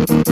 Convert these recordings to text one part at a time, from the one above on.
Hello,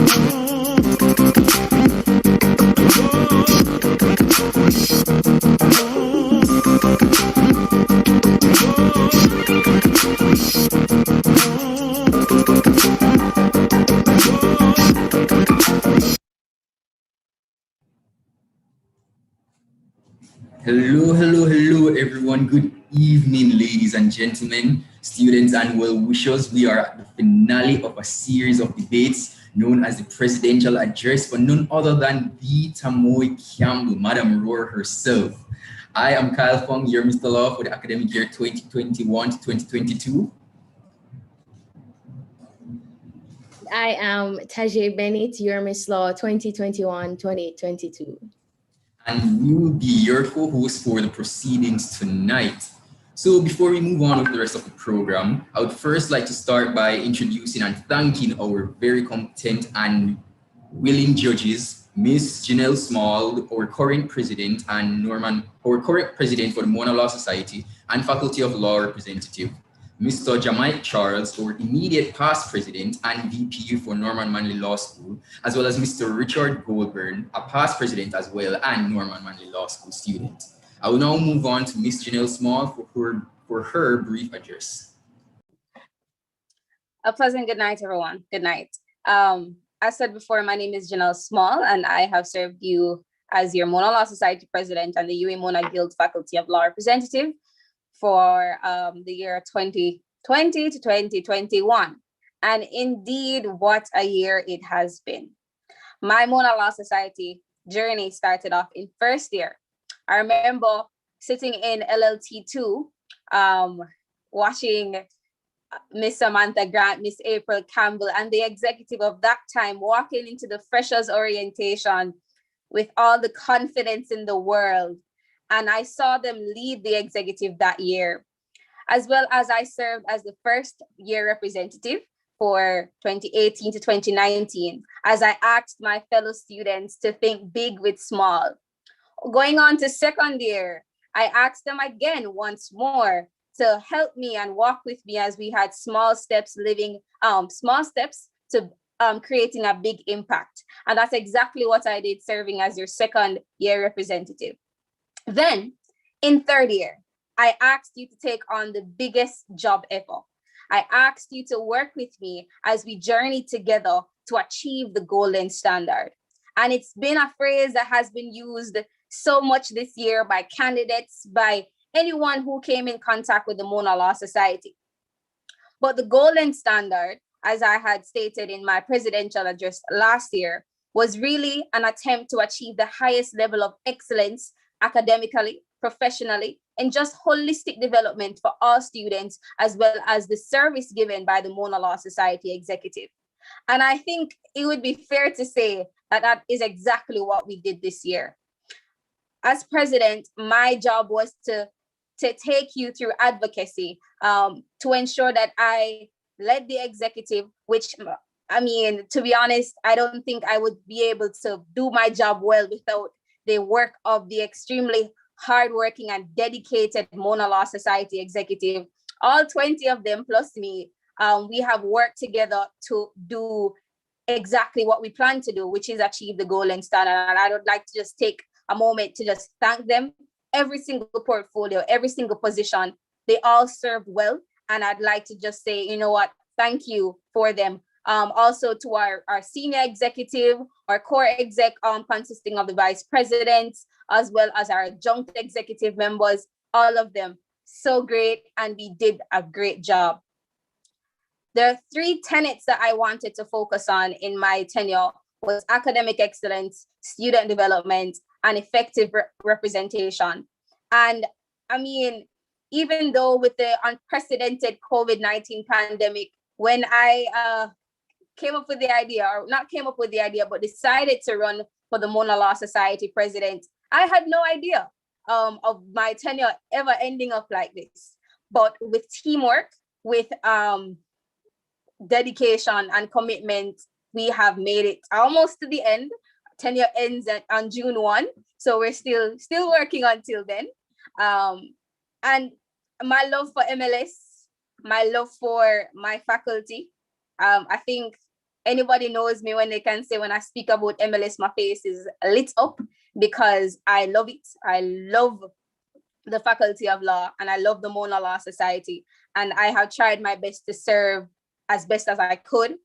everyone. Good evening, ladies and gentlemen, students and well wishers. We are at the finale of a series of debates known as the Presidential Address for none other than the Tamoy Campbell, Madam Roar herself. I am Kyle Fong, your Mr. Law for the academic year 2021 to 2022. I am Tajay Bennett, your Miss Law 2021-2022. And we will be your co-host for the proceedings tonight. So before we move on with the rest of the program, I would first like to start by introducing and thanking our very competent and willing judges, Miss Janelle Small, our current president, and our current president for the Mona Law Society and Faculty of Law representative, Mr. Jamaic Charles, our immediate past president and VP for Norman Manley Law School, as well as Mr. Richard Goldburn, a past president as well and Norman Manley Law School student. I will now move on to Ms. Janelle Small for her brief address. A pleasant good night, everyone. Good night. As said before, my name is Janelle Small, and I have served you as your Mona Law Society president and the UA Mona Guild Faculty of Law representative for the year 2020 to 2021. And indeed, what a year it has been. My Mona Law Society journey started off in first year. I remember sitting in LLT2, watching Miss Samantha Grant, Miss April Campbell, and the executive of that time walking into the freshers orientation with all the confidence in the world. And I saw them lead the executive that year, as well as I served as the first year representative for 2018 to 2019, as I asked my fellow students to think big with small. Going on to second year, I asked them again once more to help me and walk with me as we had small steps to creating a big impact. And that's exactly what I did serving as your second year representative. Then in third year, I asked you to take on the biggest job ever. I asked you to work with me as we journey together to achieve the golden standard. And it's been a phrase that has been used so much this year by candidates, by anyone who came in contact with the Mona Law Society. But the golden standard, as I had stated in my presidential address last year, was really an attempt to achieve the highest level of excellence academically, professionally, and just holistic development for all students, as well as the service given by the Mona Law Society executive. And I think it would be fair to say that that is exactly what we did this year. As president, my job was to take you through advocacy, to ensure that I led the executive, which, I mean, to be honest, I don't think I would be able to do my job well without the work of the extremely hardworking and dedicated Mona Law Society executive. All 20 of them plus me, we have worked together to do exactly what we plan to do, which is achieve the golden standard. And I would like to just take a moment to just thank them. Every single portfolio, every single position, they all served well. And I'd like to just say, you know what, thank you for them. Also to our senior executive, our core exec consisting of the vice presidents, as well as our adjunct executive members, all of them so great, and we did a great job. There are three tenets that I wanted to focus on in my tenure was academic excellence, student development, and effective representation. And I mean, even though with the unprecedented COVID-19 pandemic, when I came up with the idea, or not came up with the idea, but decided to run for the Mona Law Society president, I had no idea of my tenure ever ending up like this. But with teamwork, with dedication and commitment, we have made it almost to the end. Tenure ends on June 1, so we're still working until then. And my love for MLS, my love for my faculty, I think Anybody knows me when they can say when I speak about MLS, my face is lit up because I love it. I love the Faculty of Law and I love the Mona Law Society. And I have tried my best to serve as best as I could.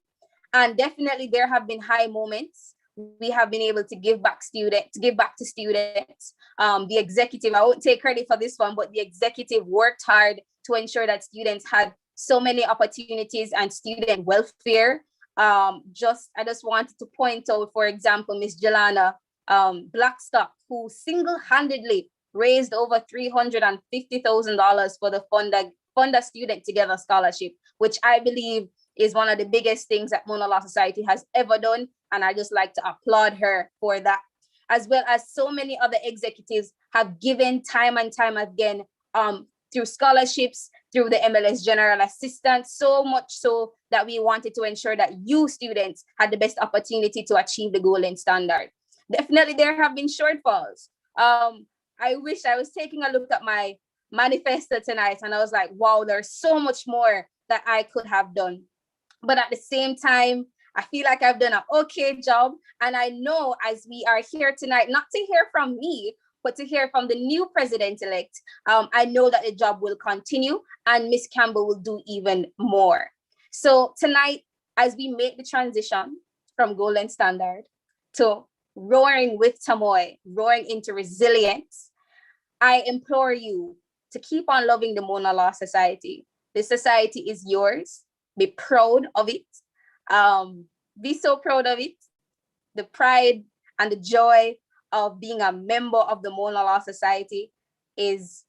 And definitely there have been high moments. We have been able to give back to students. The executive, I won't take credit for this one, but the executive worked hard to ensure that students had so many opportunities and student welfare. I just wanted to point out, for example, Miss Jelana Blackstock, who single-handedly raised over $350,000 for the Fund a Student Together scholarship, which I believe is one of the biggest things that Mona Law Society has ever done. And I just like to applaud her for that. As well as so many other executives have given time and time again through scholarships, through the MLS General Assistance, so much so that we wanted to ensure that you students had the best opportunity to achieve the golden standard. Definitely there have been shortfalls. I wish I was taking a look at my manifesto tonight and I was like, wow, there's so much more that I could have done. But at the same time, I feel like I've done an okay job. And I know as we are here tonight, not to hear from me, but to hear from the new president-elect, I know that the job will continue and Miss Campbell will do even more. So tonight, as we make the transition from golden standard to roaring with Tamoy, roaring into resilience, I implore you to keep on loving the Mona Law Society. The society is yours. Be proud of it. Be so proud of it. The pride and the joy of being a member of the Mona Law Society is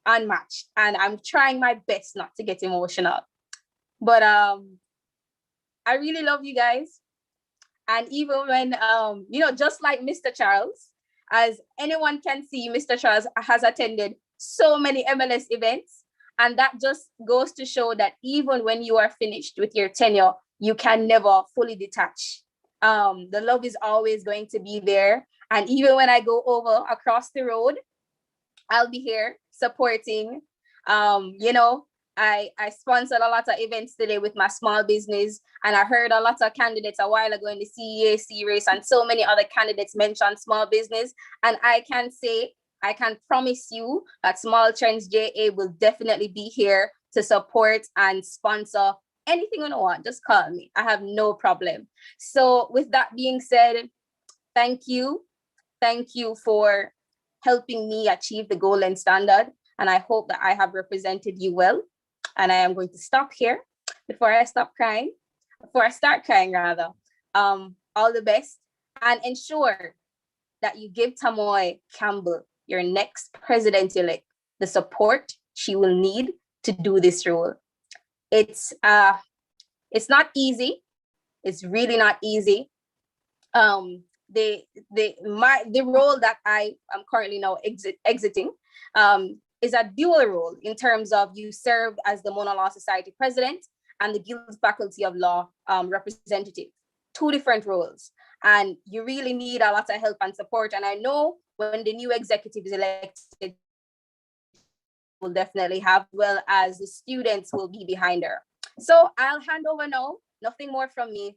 unmatched. And I'm trying my best not to get emotional. But I really love you guys. And even when, just like Mr. Charles, as anyone can see, Mr. Charles has attended so many MLS events. And that just goes to show that even when you are finished with your tenure, you can never fully detach. The love is always going to be there. And even when I go over across the road, I'll be here supporting. I sponsored a lot of events today with my small business, and I heard a lot of candidates a while ago in the CEAC race, and so many other candidates mentioned small business. And I can promise you that Small Trends JA will definitely be here to support and sponsor anything you want. Just call me. I have no problem. So with that being said, thank you. Thank you for helping me achieve the golden standard. And I hope that I have represented you well. And I am going to stop here before I start crying rather. All the best, and ensure that you give Tamoy Campbell, your next president-elect, the support she will need to do this role. It's not easy. It's really not easy. The role that I am currently now exiting is a dual role in terms of you served as the Mona Law Society president and the Guild Faculty of Law representative. Two different roles. And you really need a lot of help and support. And I know when the new executive is elected, will definitely have, well as the students will be behind her. So I'll hand over now. Nothing more from me.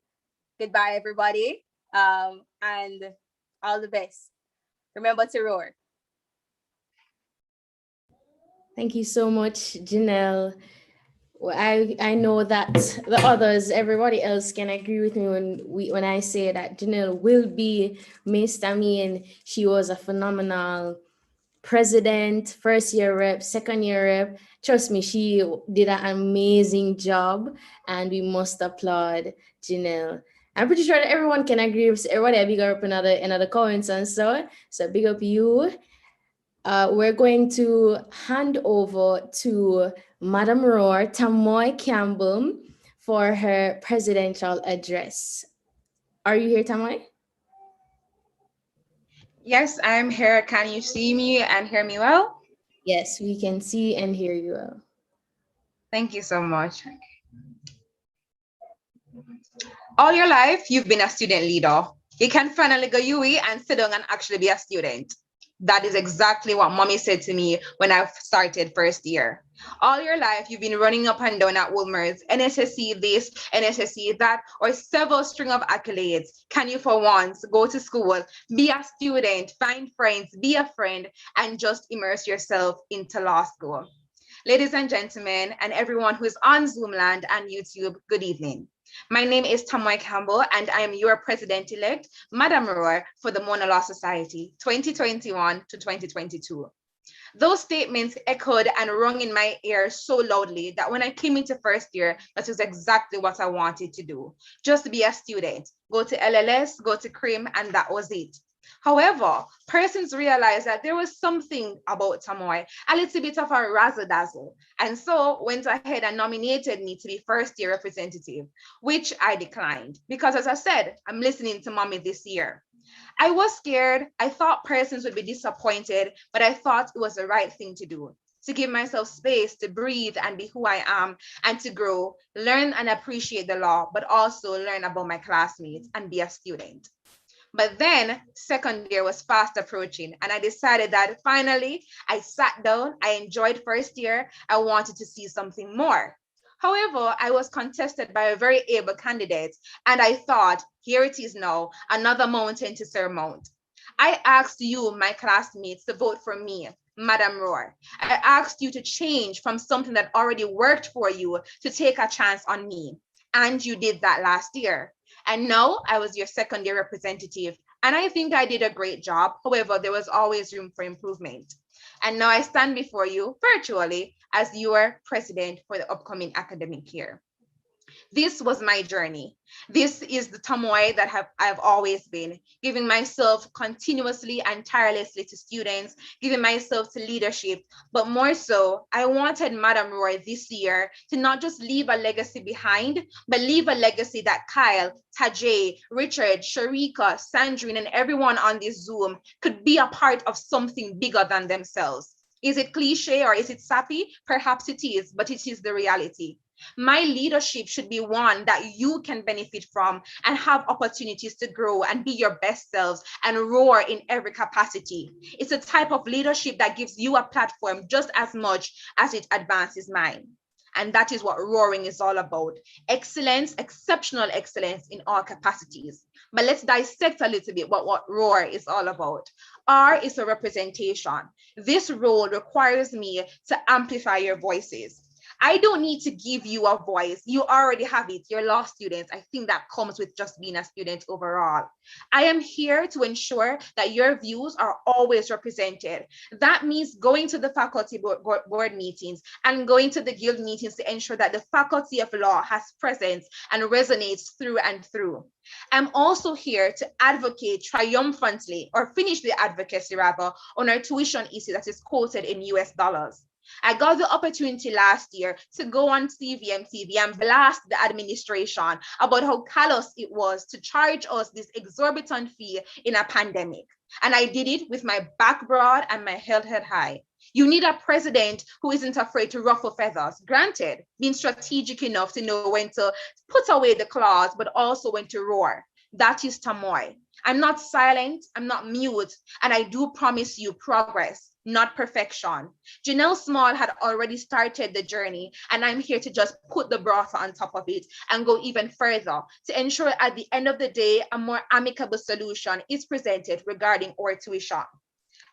Goodbye, everybody. And all the best. Remember to roar. Thank you so much, Janelle. Well, I know that the others, everybody else can agree with me when I say that Janelle will be missed. I mean, she was a phenomenal president, first year rep, second year rep. Trust me, she did an amazing job, and we must applaud Janelle. I'm pretty sure that everyone can agree with everybody. I big up another comments and so big up you. We're going to hand over to Madam Roar Tamoy Campbell for her presidential address. Are you here, Tamoy? Yes, I'm here. Can you see me and hear me well? Yes, we can see and hear you well. Thank you so much. All your life, you've been a student leader. You can finally go UE and sit down and actually be a student. That is exactly what mommy said to me when I started first year. All your life, you've been running up and down at Wolmer's, NSSC this, NSSC that, or several string of accolades. Can you for once go to school, be a student, find friends, be a friend, and just immerse yourself into law school? Ladies and gentlemen, and everyone who is on Zoomland and YouTube, good evening. My name is Tamoy Campbell, and I am your president-elect, Madam Roar, for the Mona Law Society, 2021 to 2022. Those statements echoed and rung in my ears so loudly that when I came into first year, that was exactly what I wanted to do. Just be a student, go to LLS, go to CRIM, and that was it. However, persons realized that there was something about Tamoy, a little bit of a razzle dazzle, and so went ahead and nominated me to be first year representative, which I declined because, as I said, I'm listening to mommy this year. I was scared. I thought persons would be disappointed, but I thought it was the right thing to do, to give myself space to breathe and be who I am and to grow, learn and appreciate the law, but also learn about my classmates and be a student. But then second year was fast approaching, and I decided that finally I sat down, I enjoyed first year, I wanted to see something more. However, I was contested by a very able candidate, and I thought, here it is now, another mountain to surmount. I asked you, my classmates, to vote for me, Madam Roar. I asked you to change from something that already worked for you to take a chance on me. And you did that last year. And now I was your second year representative, and I think I did a great job. However, there was always room for improvement. And now I stand before you virtually as your president for the upcoming academic year. This was my journey. This is the Tamoy that I've always been, giving myself continuously and tirelessly to students, giving myself to leadership. But more so, I wanted Madam Roy this year to not just leave a legacy behind, but leave a legacy that Kyle, Tajay, Richard, Sharika, Sandrine, and everyone on this Zoom could be a part of something bigger than themselves. Is it cliche or is it sappy? Perhaps it is, but it is the reality. My leadership should be one that you can benefit from and have opportunities to grow and be your best selves and roar in every capacity. It's a type of leadership that gives you a platform just as much as it advances mine. And that is what roaring is all about. Excellence, exceptional excellence in all capacities. But let's dissect a little bit what roar is all about. R is a representation. This role requires me to amplify your voices. I don't need to give you a voice. You already have it. You're law students. I think that comes with just being a student overall. I am here to ensure that your views are always represented. That means going to the faculty board meetings and going to the guild meetings to ensure that the faculty of law has presence and resonates through and through. I'm also here to advocate triumphantly, or finish the advocacy rather, on our tuition issue that is quoted in US dollars. I got the opportunity last year to go on CVM TV and blast the administration about how callous it was to charge us this exorbitant fee in a pandemic. And I did it with my back broad and my head high. You need a president who isn't afraid to ruffle feathers. Granted, being strategic enough to know when to put away the claws, but also when to roar. That is Tamoy. I'm not silent, I'm not mute, and I do promise you progress, not perfection. Janelle Small had already started the journey, and I'm here to just put the broth on top of it and go even further to ensure at the end of the day, a more amicable solution is presented regarding our tuition.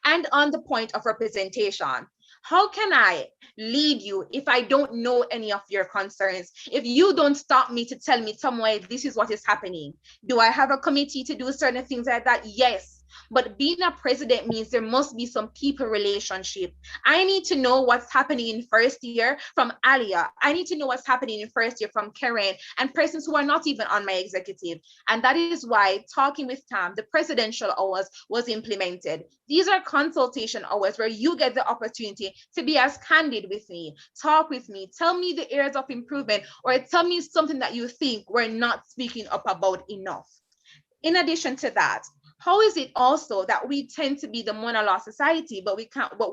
And on the point of representation, how can I lead you if I don't know any of your concerns? If you don't stop me to tell me, Tamoy, this is what is happening. Do I have a committee to do certain things like that? Yes. But being a president means there must be some people relationship. I need to know what's happening in first year from Alia. I need to know what's happening in first year from Karen and persons who are not even on my executive. And that is why talking with Tam, the presidential hours was implemented. These are consultation hours where you get the opportunity to be as candid with me, talk with me, tell me the areas of improvement, or tell me something that you think we're not speaking up about enough. In addition to that, how is it also that we tend to be the Mona Law Society, but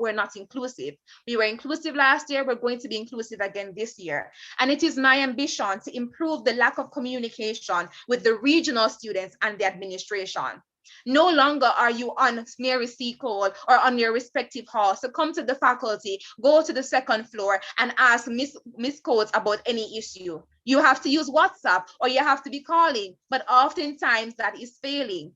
we're not inclusive? We were inclusive last year, we're going to be inclusive again this year. And it is my ambition to improve the lack of communication with the regional students and the administration. No longer are you on Mary C. Cole or on your respective hall. So come to the faculty, go to the second floor and ask Miss Coates about any issue. You have to use WhatsApp or you have to be calling, but oftentimes that is failing.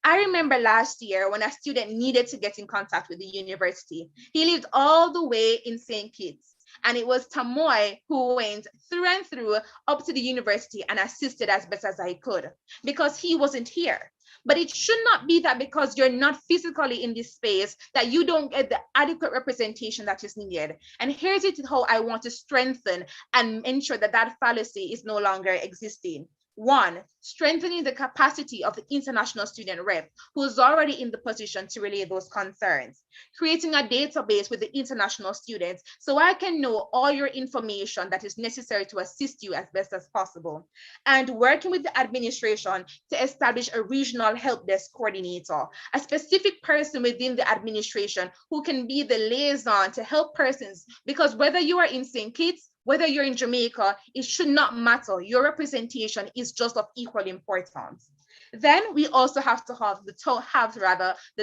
I remember last year when a student needed to get in contact with the university. He lived all the way in St. Kitts. And it was Tamoy who went through and through up to the university and assisted as best as I could because he wasn't here. But it should not be that because you're not physically in this space that you don't get the adequate representation that is needed. And here's it how I want to strengthen and ensure that that fallacy is no longer existing. One, strengthening the capacity of the international student rep who's already in the position to relay those concerns. Creating a database with the international students so I can know all your information that is necessary to assist you as best as possible. And working with the administration to establish a regional help desk coordinator, a specific person within the administration who can be the liaison to help persons, because whether you are in St. Kitts, whether you're in Jamaica, it should not matter. Your representation is just of equal importance. Then we also have to have the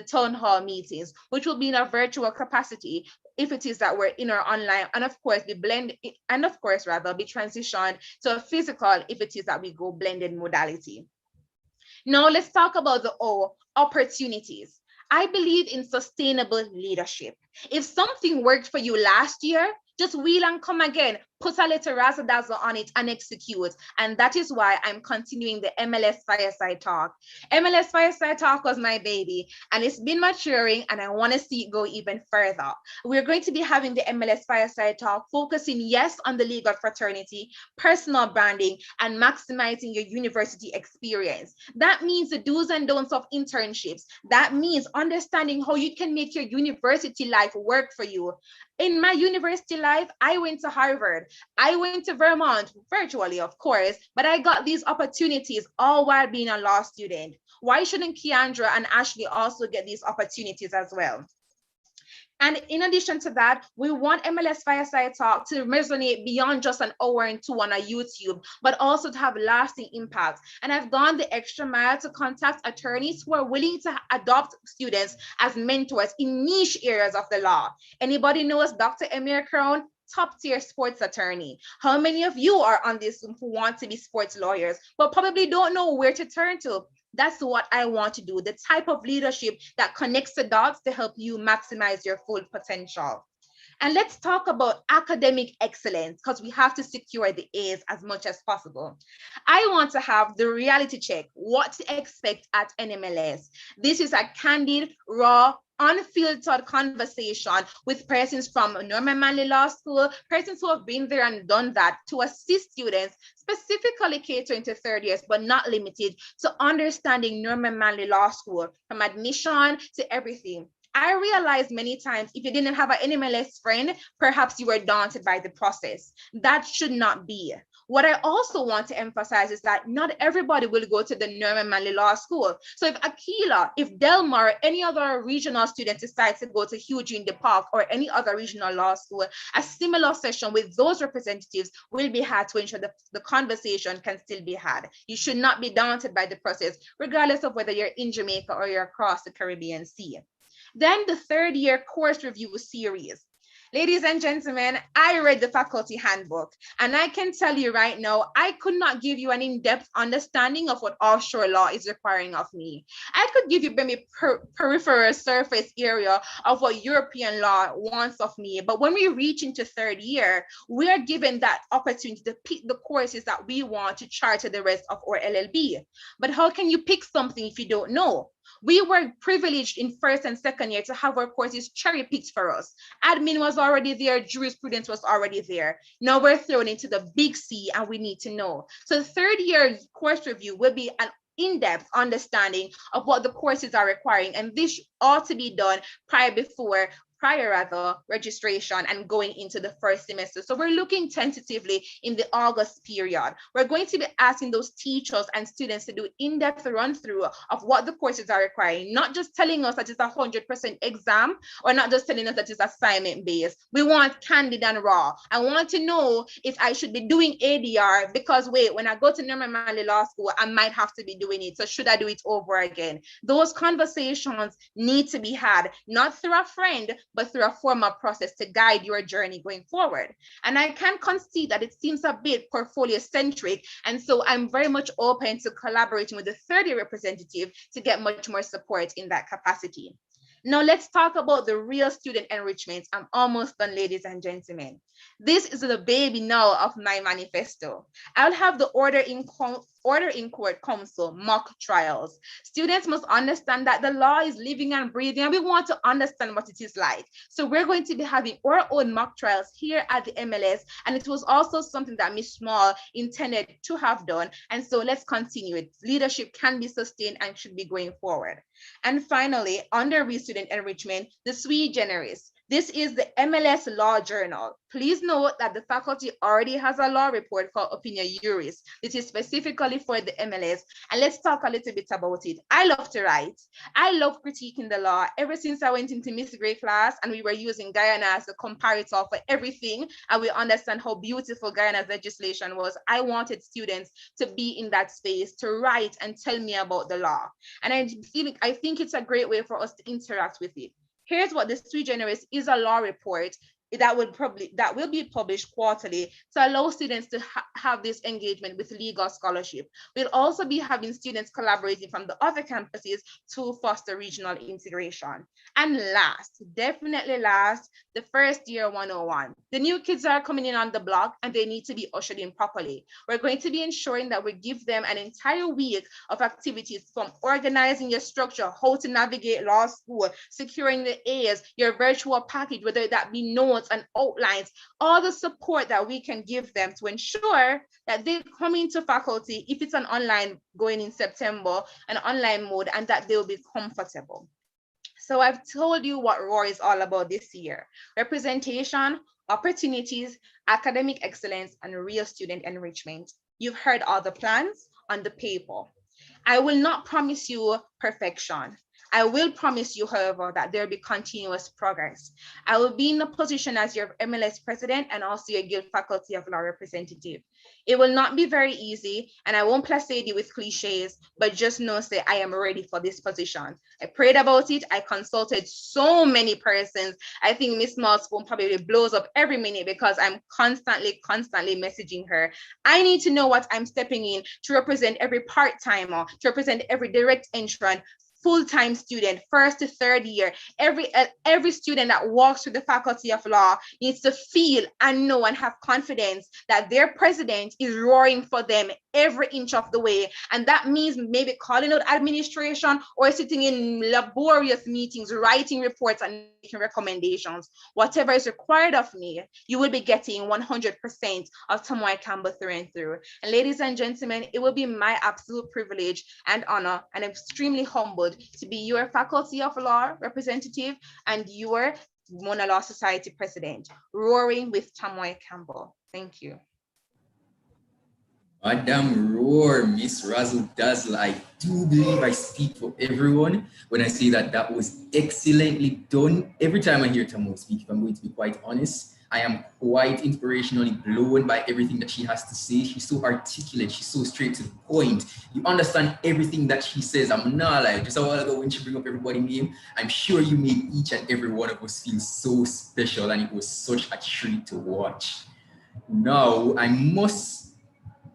town hall meetings, which will be in a virtual capacity if it is that we're in or online, and of course be transitioned to a physical if it is that we go blended modality. Now let's talk about the opportunities. I believe in sustainable leadership. If something worked for you last year, just wheel and come again, put a little razzle dazzle on it and execute. And that is why I'm continuing the MLS Fireside Talk. MLS Fireside Talk was my baby and it's been maturing and I want to see it go even further. We're going to be having the MLS Fireside Talk focusing, yes, on the legal fraternity, personal branding, and maximizing your university experience. That means the do's and don'ts of internships. That means understanding how you can make your university life work for you. In my university life, I went to Harvard. I went to Vermont, virtually, of course, but I got these opportunities all while being a law student. Why shouldn't Keandra and Ashley also get these opportunities as well? And in addition to that, we want MLS Fireside Talk to resonate beyond just an hour and two on a YouTube, but also to have lasting impact. And I've gone the extra mile to contact attorneys who are willing to adopt students as mentors in niche areas of the law. Anybody knows Dr. Emir Crown? Top tier sports attorney. How many of you are on this who want to be sports lawyers, but probably don't know where to turn to? That's what I want to do, the type of leadership that connects the dots to help you maximize your full potential. And let's talk about academic excellence because we have to secure the A's as much as possible. I want to have the reality check, what to expect at NMLS. This is a candid, raw, unfiltered conversation with persons from Norman Manley Law School, persons who have been there and done that to assist students, specifically catering to third years, but not limited to understanding Norman Manley Law School from admission to everything. I realized many times if you didn't have an NMLS friend, perhaps you were daunted by the process. That should not be. What I also want to emphasize is that not everybody will go to the Norman Manley Law School. So if Aquila, if Delmar, any other regional student decides to go to Eugene de Park or any other regional law school, a similar session with those representatives will be had to ensure that the conversation can still be had. You should not be daunted by the process, regardless of whether you're in Jamaica or you're across the Caribbean Sea. Then the third year course review series. Ladies and gentlemen, I read the faculty handbook, and I can tell you right now, I could not give you an in-depth understanding of what offshore law is requiring of me. I could give you maybe peripheral surface area of what European law wants of me, but when we reach into third year, we are given that opportunity to pick the courses that we want to charter the rest of our LLB. But how can you pick something if you don't know? We were privileged in first and second year to have our courses cherry picked for us. Admin was already there, jurisprudence was already there. Now we're thrown into the big C and we need to know. So third year course review will be an in-depth understanding of what the courses are requiring, and this ought to be done prior before registration and going into the first semester. So we're looking tentatively in the August period. We're going to be asking those teachers and students to do in-depth run through of what the courses are requiring, not just telling us that it's 100% exam or not just telling us that it's assignment based. We want candid and raw. I want to know if I should be doing ADR because wait, when I go to Norman Manley Law School, I might have to be doing it. So should I do it over again? Those conversations need to be had, not through a friend, but through a formal process to guide your journey going forward. And I can concede that it seems a bit portfolio centric. And so I'm very much open to collaborating with the third-year representative to get much more support in that capacity. Now let's talk about the real student enrichment. I'm almost done, ladies and gentlemen. This is the baby now of my manifesto. I'll have the order in court council mock trials. Students must understand that the law is living and breathing, and we want to understand what it is like. So we're going to be having our own mock trials here at the MLS, and it was also something that Ms. Small intended to have done. And so let's continue it. Leadership can be sustained and should be going forward. And finally, under student enrichment, the sui generis. This is the MLS Law Journal. Please note that the faculty already has a law report called Opinion Juris. This is specifically for the MLS, and let's talk a little bit about it. I love to write. I love critiquing the law. Ever since I went into Miss Gray class and we were using Guyana as a comparator for everything, and we understand how beautiful Guyana's legislation was, I wanted students to be in that space, to write and tell me about the law. And I think it's a great way for us to interact with it. Here's what the sui generis is: a law report that will be published quarterly to allow students to have this engagement with legal scholarship. We'll also be having students collaborating from the other campuses to foster regional integration. And last, definitely last, the first year 101. The new kids are coming in on the block and they need to be ushered in properly. We're going to be ensuring that we give them an entire week of activities, from organizing your structure, how to navigate law school, securing the A's, your virtual package, whether that be notes and outlines, all the support that we can give them to ensure that they come into faculty, if it's an online going in September, an online mode, and that they'll be comfortable. So I've told you what ROAR is all about this year: representation, opportunities, academic excellence, and real student enrichment. You've heard all the plans on the paper. I will not promise you perfection. I will promise you, however, that there will be continuous progress. I will be in a position as your MLS president and also your Guild Faculty of Law representative. It will not be very easy, and I won't placate you with cliches, but just know, say, I am ready for this position. I prayed about it. I consulted so many persons. I think Miss Moss phone probably blows up every minute because I'm constantly messaging her. I need to know what I'm stepping in to represent every part-timer, to represent every direct entrant, full-time student, first to third year. Every student that walks through the Faculty of Law needs to feel and know and have confidence that their president is roaring for them every inch of the way. And that means maybe calling out administration or sitting in laborious meetings, writing reports and making recommendations. Whatever is required of me, you will be getting 100% of Tamoy Campbell through and through. And ladies and gentlemen, it will be my absolute privilege and honor, and I'm extremely humbled to be your Faculty of Law representative and your Mona Law Society president, roaring with Tamoy Campbell. Thank you. Madam Roar, Miss Razzle Dazzle, I do believe I speak for everyone when I say that that was excellently done. Every time I hear Tamo speak, if I'm going to be quite honest, I am quite inspirationally blown by everything that she has to say. She's so articulate, she's so straight to the point. You understand everything that she says. I'm not like, just a while ago when she bring up everybody's name, I'm sure you made each and every one of us feel so special, and it was such a treat to watch. Now, I must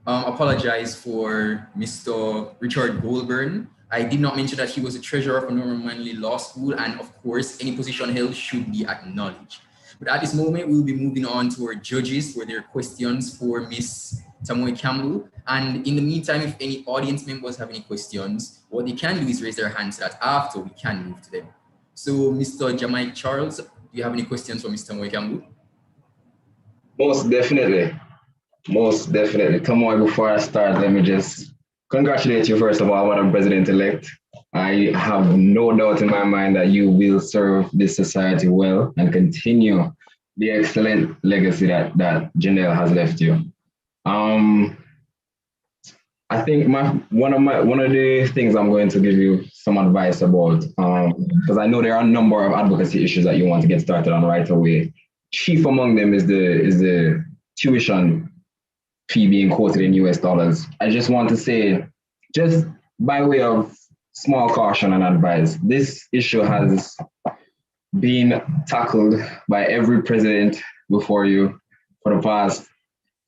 apologize for Mr. Richard Goldburn. I did not mention that he was a treasurer for Norman Manley Law School, and of course, any position held should be acknowledged. But at this moment, we'll be moving on to our judges for their questions for Miss Tamoy Campbell. And in the meantime, if any audience members have any questions, what they can do is raise their hands so that after we can move to them. So Mr. Jamai Charles, do you have any questions for Ms. Tamoy Campbell? Most definitely. Most definitely. Tamoy, before I start, let me just congratulate you, first of all, Madam President-elect. I have no doubt in my mind that you will serve this society well and continue the excellent legacy that Janelle has left you. Um, I think one of the things I'm going to give you some advice about, because I know there are a number of advocacy issues that you want to get started on right away. Chief among them is the tuition fee being quoted in US dollars. I just want to say, just by way of small caution and advice, this issue has been tackled by every president before you for the past,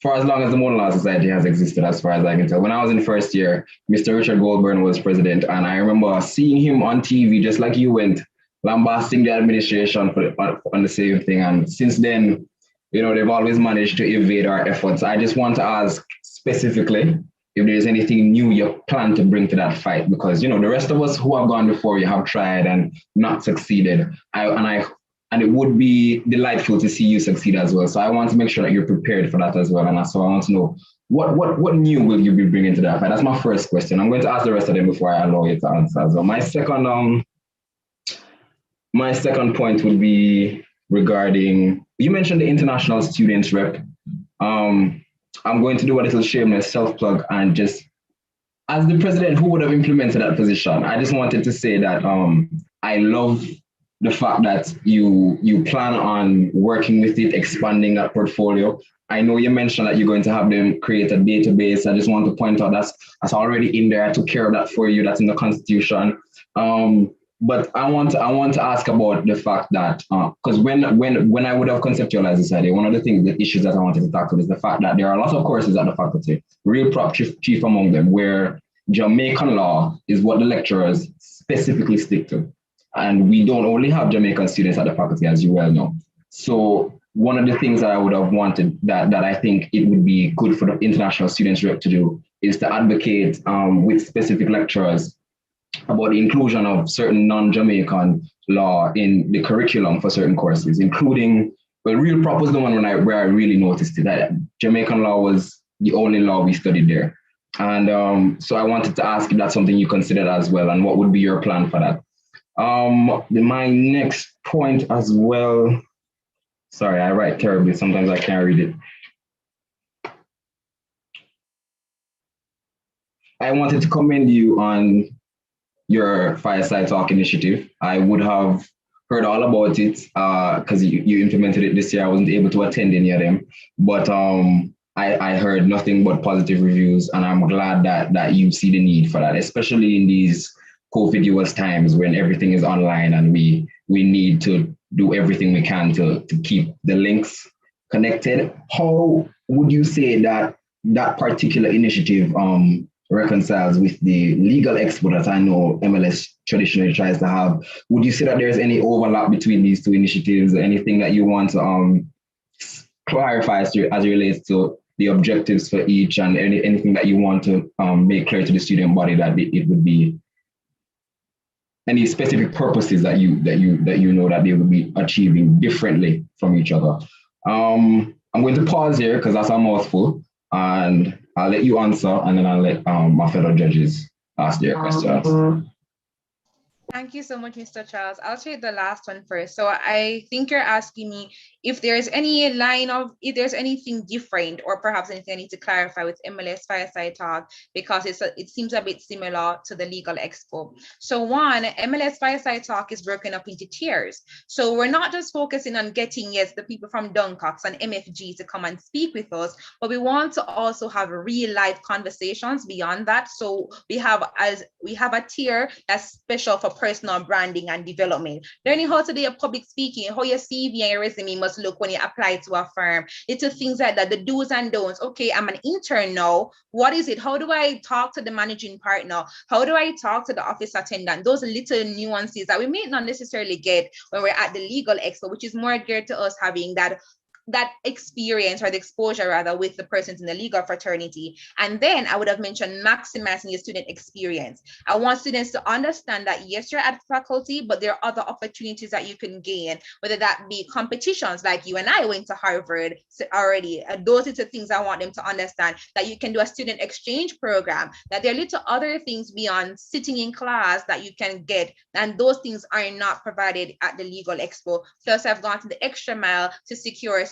for as long as the Modern Law Society has existed, as far as I can tell. When I was in first year, Mr. Richard Goldburn was president, and I remember seeing him on TV, just like you went, lambasting the administration on the same thing. And since then, they've always managed to evade our efforts. I just want to ask specifically if there's anything new you plan to bring to that fight, because, the rest of us who have gone before you have tried and not succeeded. And it would be delightful to see you succeed as well. So I want to make sure that you're prepared for that as well. And so I want to know what new will you be bringing to that fight? That's my first question. I'm going to ask the rest of them before I allow you to answer as well. My second point would be regarding, you mentioned the international students rep. I'm going to do a little shameless self-plug and just, as the president who would have implemented that position, I just wanted to say that I love the fact that you plan on working with it, expanding that portfolio. I know you mentioned that you're going to have them create a database. I just want to point out that's already in there. I took care of that for you. That's in the Constitution. But I want to ask about the fact that because when I would have conceptualized this idea, one of the issues that I wanted to tackle is the fact that there are lots of courses at the faculty, real prop chief among them, where Jamaican law is what the lecturers specifically stick to. And we don't only have Jamaican students at the faculty, as you well know. So one of the things that I would have wanted that I think it would be good for the international students rep to do is to advocate with specific lecturers about the inclusion of certain non-Jamaican law in the curriculum for certain courses, including, well, real prop was the one where I really noticed it, that Jamaican law was the only law we studied there. And so I wanted to ask if that's something you considered as well, and what would be your plan for that? My next point as well, sorry, I write terribly, sometimes I can't read it. I wanted to commend you on your Fireside Talk initiative. I would have heard all about it because you implemented it this year. I wasn't able to attend any of them, but I heard nothing but positive reviews, and I'm glad that you see the need for that, especially in these COVID times when everything is online and we need to do everything we can to keep the links connected. How would you say that particular initiative reconciles with the legal expo that I know MLS traditionally tries to have? Would you say that there's any overlap between these two initiatives, or anything that you want to clarify as it relates to the objectives for each, and anything that you want to make clear to the student body that it would be any specific purposes that you know that they would be achieving differently from each other? I'm going to pause here because that's a mouthful, and I'll let you answer, and then I'll let my fellow judges ask their questions. Thank you so much, Mr. Charles. I'll take the last one first. So I think you're asking me if there's if there's anything different, or perhaps anything I need to clarify with MLS Fireside Talk, because it seems a bit similar to the Legal Expo. So one, MLS Fireside Talk is broken up into tiers. So we're not just focusing on getting, the people from Duncox and MFG to come and speak with us, but we want to also have real life conversations beyond that. So we have a tier that's special for personal branding and development, learning how to do your public speaking, how your CV and your resume must look when you apply to a firm, little things like that, the do's and don'ts. Okay, I'm an intern now. What is it? How do I talk to the managing partner? How do I talk to the office attendant? Those little nuances that we may not necessarily get when we're at the Legal Expo, which is more geared to us having that that experience or the exposure rather with the persons in the legal fraternity. And then I would have mentioned maximizing your student experience. I want students to understand that yes, you're at faculty, but there are other opportunities that you can gain, whether that be competitions like you and I went to Harvard already. Those are the things I want them to understand, that you can do a student exchange program, that there are little other things beyond sitting in class that you can get. And those things are not provided at the Legal Expo. Plus, I've gone to the extra mile to secure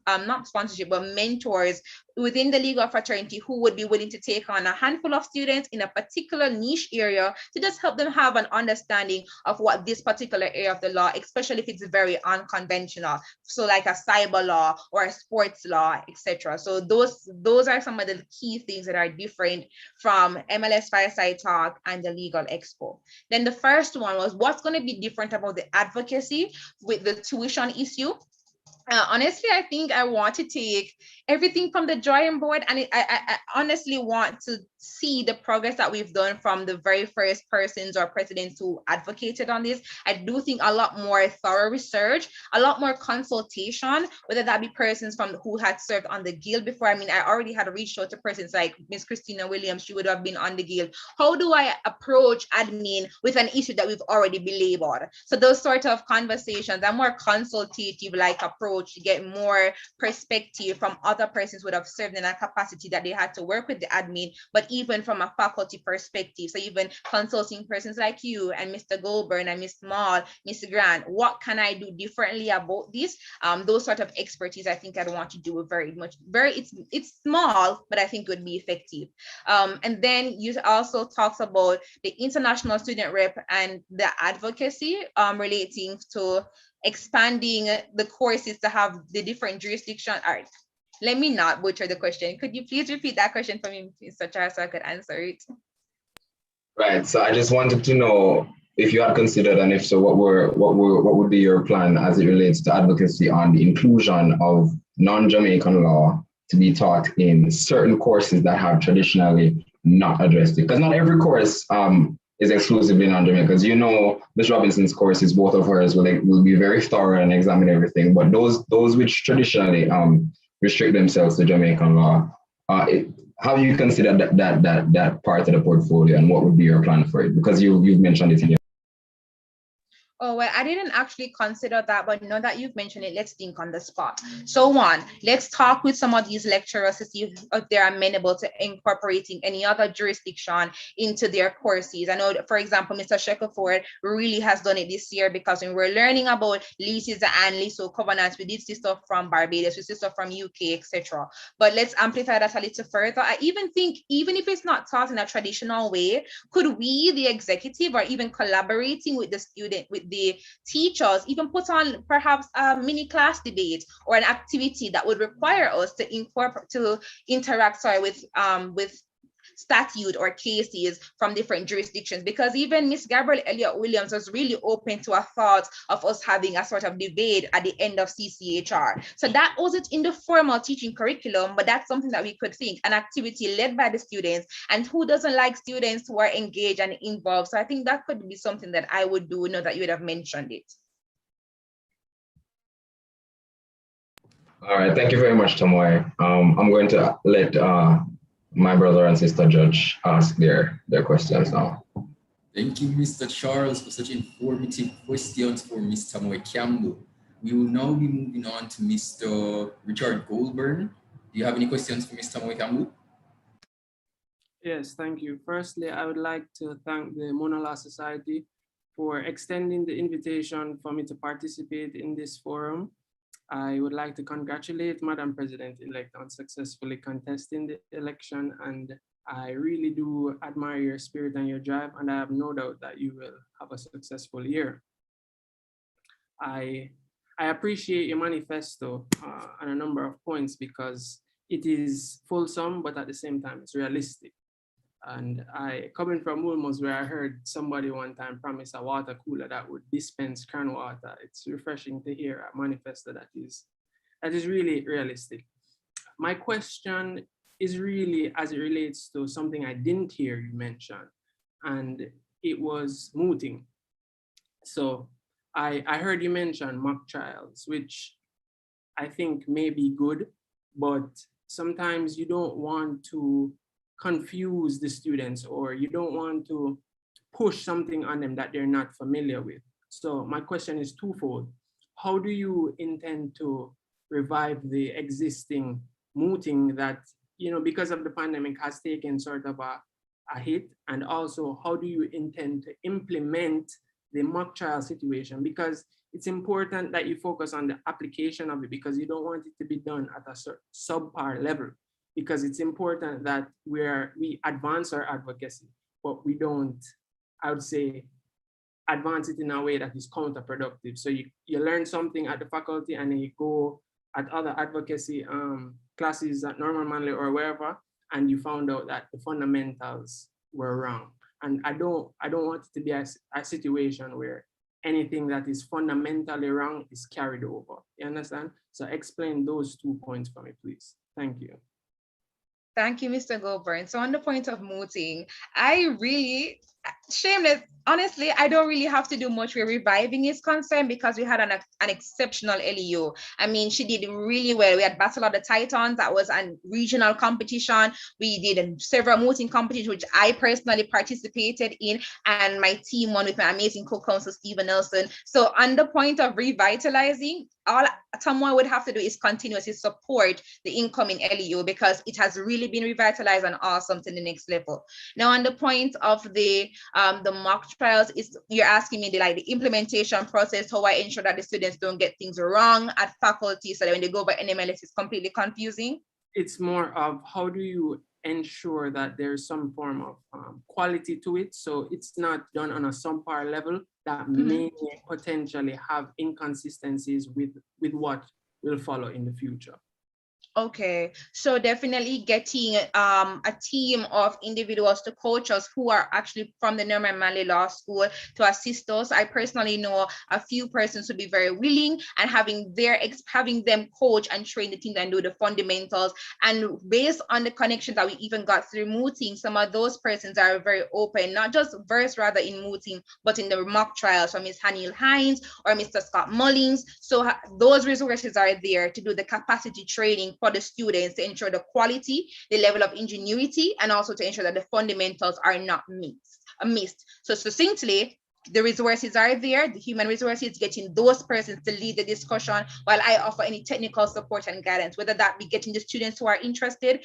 not sponsorship, but mentors within the legal fraternity who would be willing to take on a handful of students in a particular niche area to just help them have an understanding of what this particular area of the law, especially if it's very unconventional. So like a cyber law or a sports law, etc. So those are some of the key things that are different from MLS Fireside Talk and the Legal Expo. Then the first one was what's going to be different about the advocacy with the tuition issue. Honestly, I think I want to take everything from the drawing board, and I honestly want to see the progress that we've done from the very first persons or presidents who advocated on this. I do think a lot more thorough research, a lot more consultation, whether that be persons from who had served on the guild before. I mean, I already had reached out to persons like Miss Christina Williams. She would have been on the guild. How do I approach admin with an issue that we've already belabored? So those sort of conversations, a more consultative like approach to get more perspective from other persons who would have served in a capacity that they had to work with the admin, but even from a faculty perspective. So even consulting persons like you and Mr. Goldburn and Miss Mall, Mr. Grant, what can I do differently about this? Those sort of expertise, I think I'd want to do very much. It's small, but I think it would be effective. And then you also talks about the international student rep and the advocacy relating to expanding the courses to have the different jurisdiction. All right, let me not butcher the question. Could you please repeat that question for me, Mr. Charles, so I could answer it? Right. So I just wanted to know if you had considered, and if so, what would be your plan as it relates to advocacy on the inclusion of non-Jamaican law to be taught in certain courses that have traditionally not addressed it? Because not every course is exclusively non-Jamaican. Because you know, Ms. Robinson's courses, both of hers will be very thorough and examine everything. But those which traditionally restrict themselves to Jamaican law, how do you consider that part of the portfolio, and what would be your plan for it? Because you've mentioned it in your. Oh, well, I didn't actually consider that, but now that you've mentioned it, let's think on the spot. So one, let's talk with some of these lecturers to see if they're amenable to incorporating any other jurisdiction into their courses. I know, for example, Mr. Shackelford really has done it this year, because when we're learning about leases and leasehold covenants, we did see stuff from Barbados, we see stuff from UK, etc. But let's amplify that a little further. I even think, even if it's not taught in a traditional way, could we, the executive, or even collaborating with the student, with the teachers, even put on perhaps a mini class debate or an activity that would require us to interact with statute or cases from different jurisdictions? Because even Miss Gabrielle Elliott Williams was really open to a thought of us having a sort of debate at the end of CCHR. So that wasn't in the formal teaching curriculum, but that's something that we could think, an activity led by the students. And who doesn't like students who are engaged and involved? So I think that could be something that I would do, now that you would have mentioned it. All right, thank you very much, Tamoy. I'm going to let my brother and sister judge ask their questions now. Thank you, Mr. Charles, for such informative questions for Mr. Moy Campbell. We will now be moving on to Mr. Richard Goldburn. Do you have any questions for Mr. Moy Campbell? Yes, thank you. Firstly, I would like to thank the Mona Law Society for extending the invitation for me to participate in this forum. I would like to congratulate Madam President-elect on successfully contesting the election, and I really do admire your spirit and your drive, and I have no doubt that you will have a successful year. I appreciate your manifesto on a number of points, because it is fulsome, but at the same time, it's realistic. And coming from Wolmer's, where I heard somebody one time promise a water cooler that would dispense cran water, it's refreshing to hear a manifesto that is really realistic. My question is really as it relates to something I didn't hear you mention, and it was mooting. So I heard you mention mock trials, which I think may be good, but sometimes you don't want to confuse the students, or you don't want to push something on them that they're not familiar with. So my question is twofold. How do you intend to revive the existing mooting that, because of the pandemic has taken sort of a hit? And also, how do you intend to implement the mock trial situation? Because it's important that you focus on the application of it, because you don't want it to be done at a subpar level, because it's important that we advance our advocacy, but we don't, I would say, advance it in a way that is counterproductive. So you learn something at the faculty and then you go at other advocacy classes at Norman Manley or wherever, and you found out that the fundamentals were wrong. And I don't want it to be a situation where anything that is fundamentally wrong is carried over. You understand? So explain those 2 points for me, please. Thank you. Thank you, Mr. Goldburn. So on the point of mooting, I really, shameless, honestly, I don't really have to do much where reviving is concerned, because we had an exceptional LEO. I mean, she did really well. We had Battle of the Titans, that was a regional competition. We did several mooting competitions, which I personally participated in, and my team won with my amazing co-counsel, Stephen Nelson. So on the point of revitalizing, all someone would have to do is continuously support the incoming LEO, because it has really been revitalized and awesome to the next level. Now, on the point of the mock trials, is you're asking me the implementation process, how I ensure that the students don't get things wrong at faculty, so that when they go by NMLS, it's completely confusing. It's more of how do you ensure that there's some form of quality to it, so it's not done on a subpar level that may potentially have inconsistencies with what will follow in the future. Okay, so definitely getting a team of individuals to coach us who are actually from the Norman Manley Law School to assist us. I personally know a few persons would be very willing, and having them coach and train the team and do the fundamentals. And based on the connections that we even got through mooting, some of those persons are very open, not just versed rather in mooting, but in the mock trials, from Ms. Haniel Hines or Mr. Scott Mullings. So those resources are there to do the capacity training for the students, to ensure the quality, the level of ingenuity, and also to ensure that the fundamentals are not missed. So succinctly, the resources are there, the human resources, getting those persons to lead the discussion, while I offer any technical support and guidance, whether that be getting the students who are interested,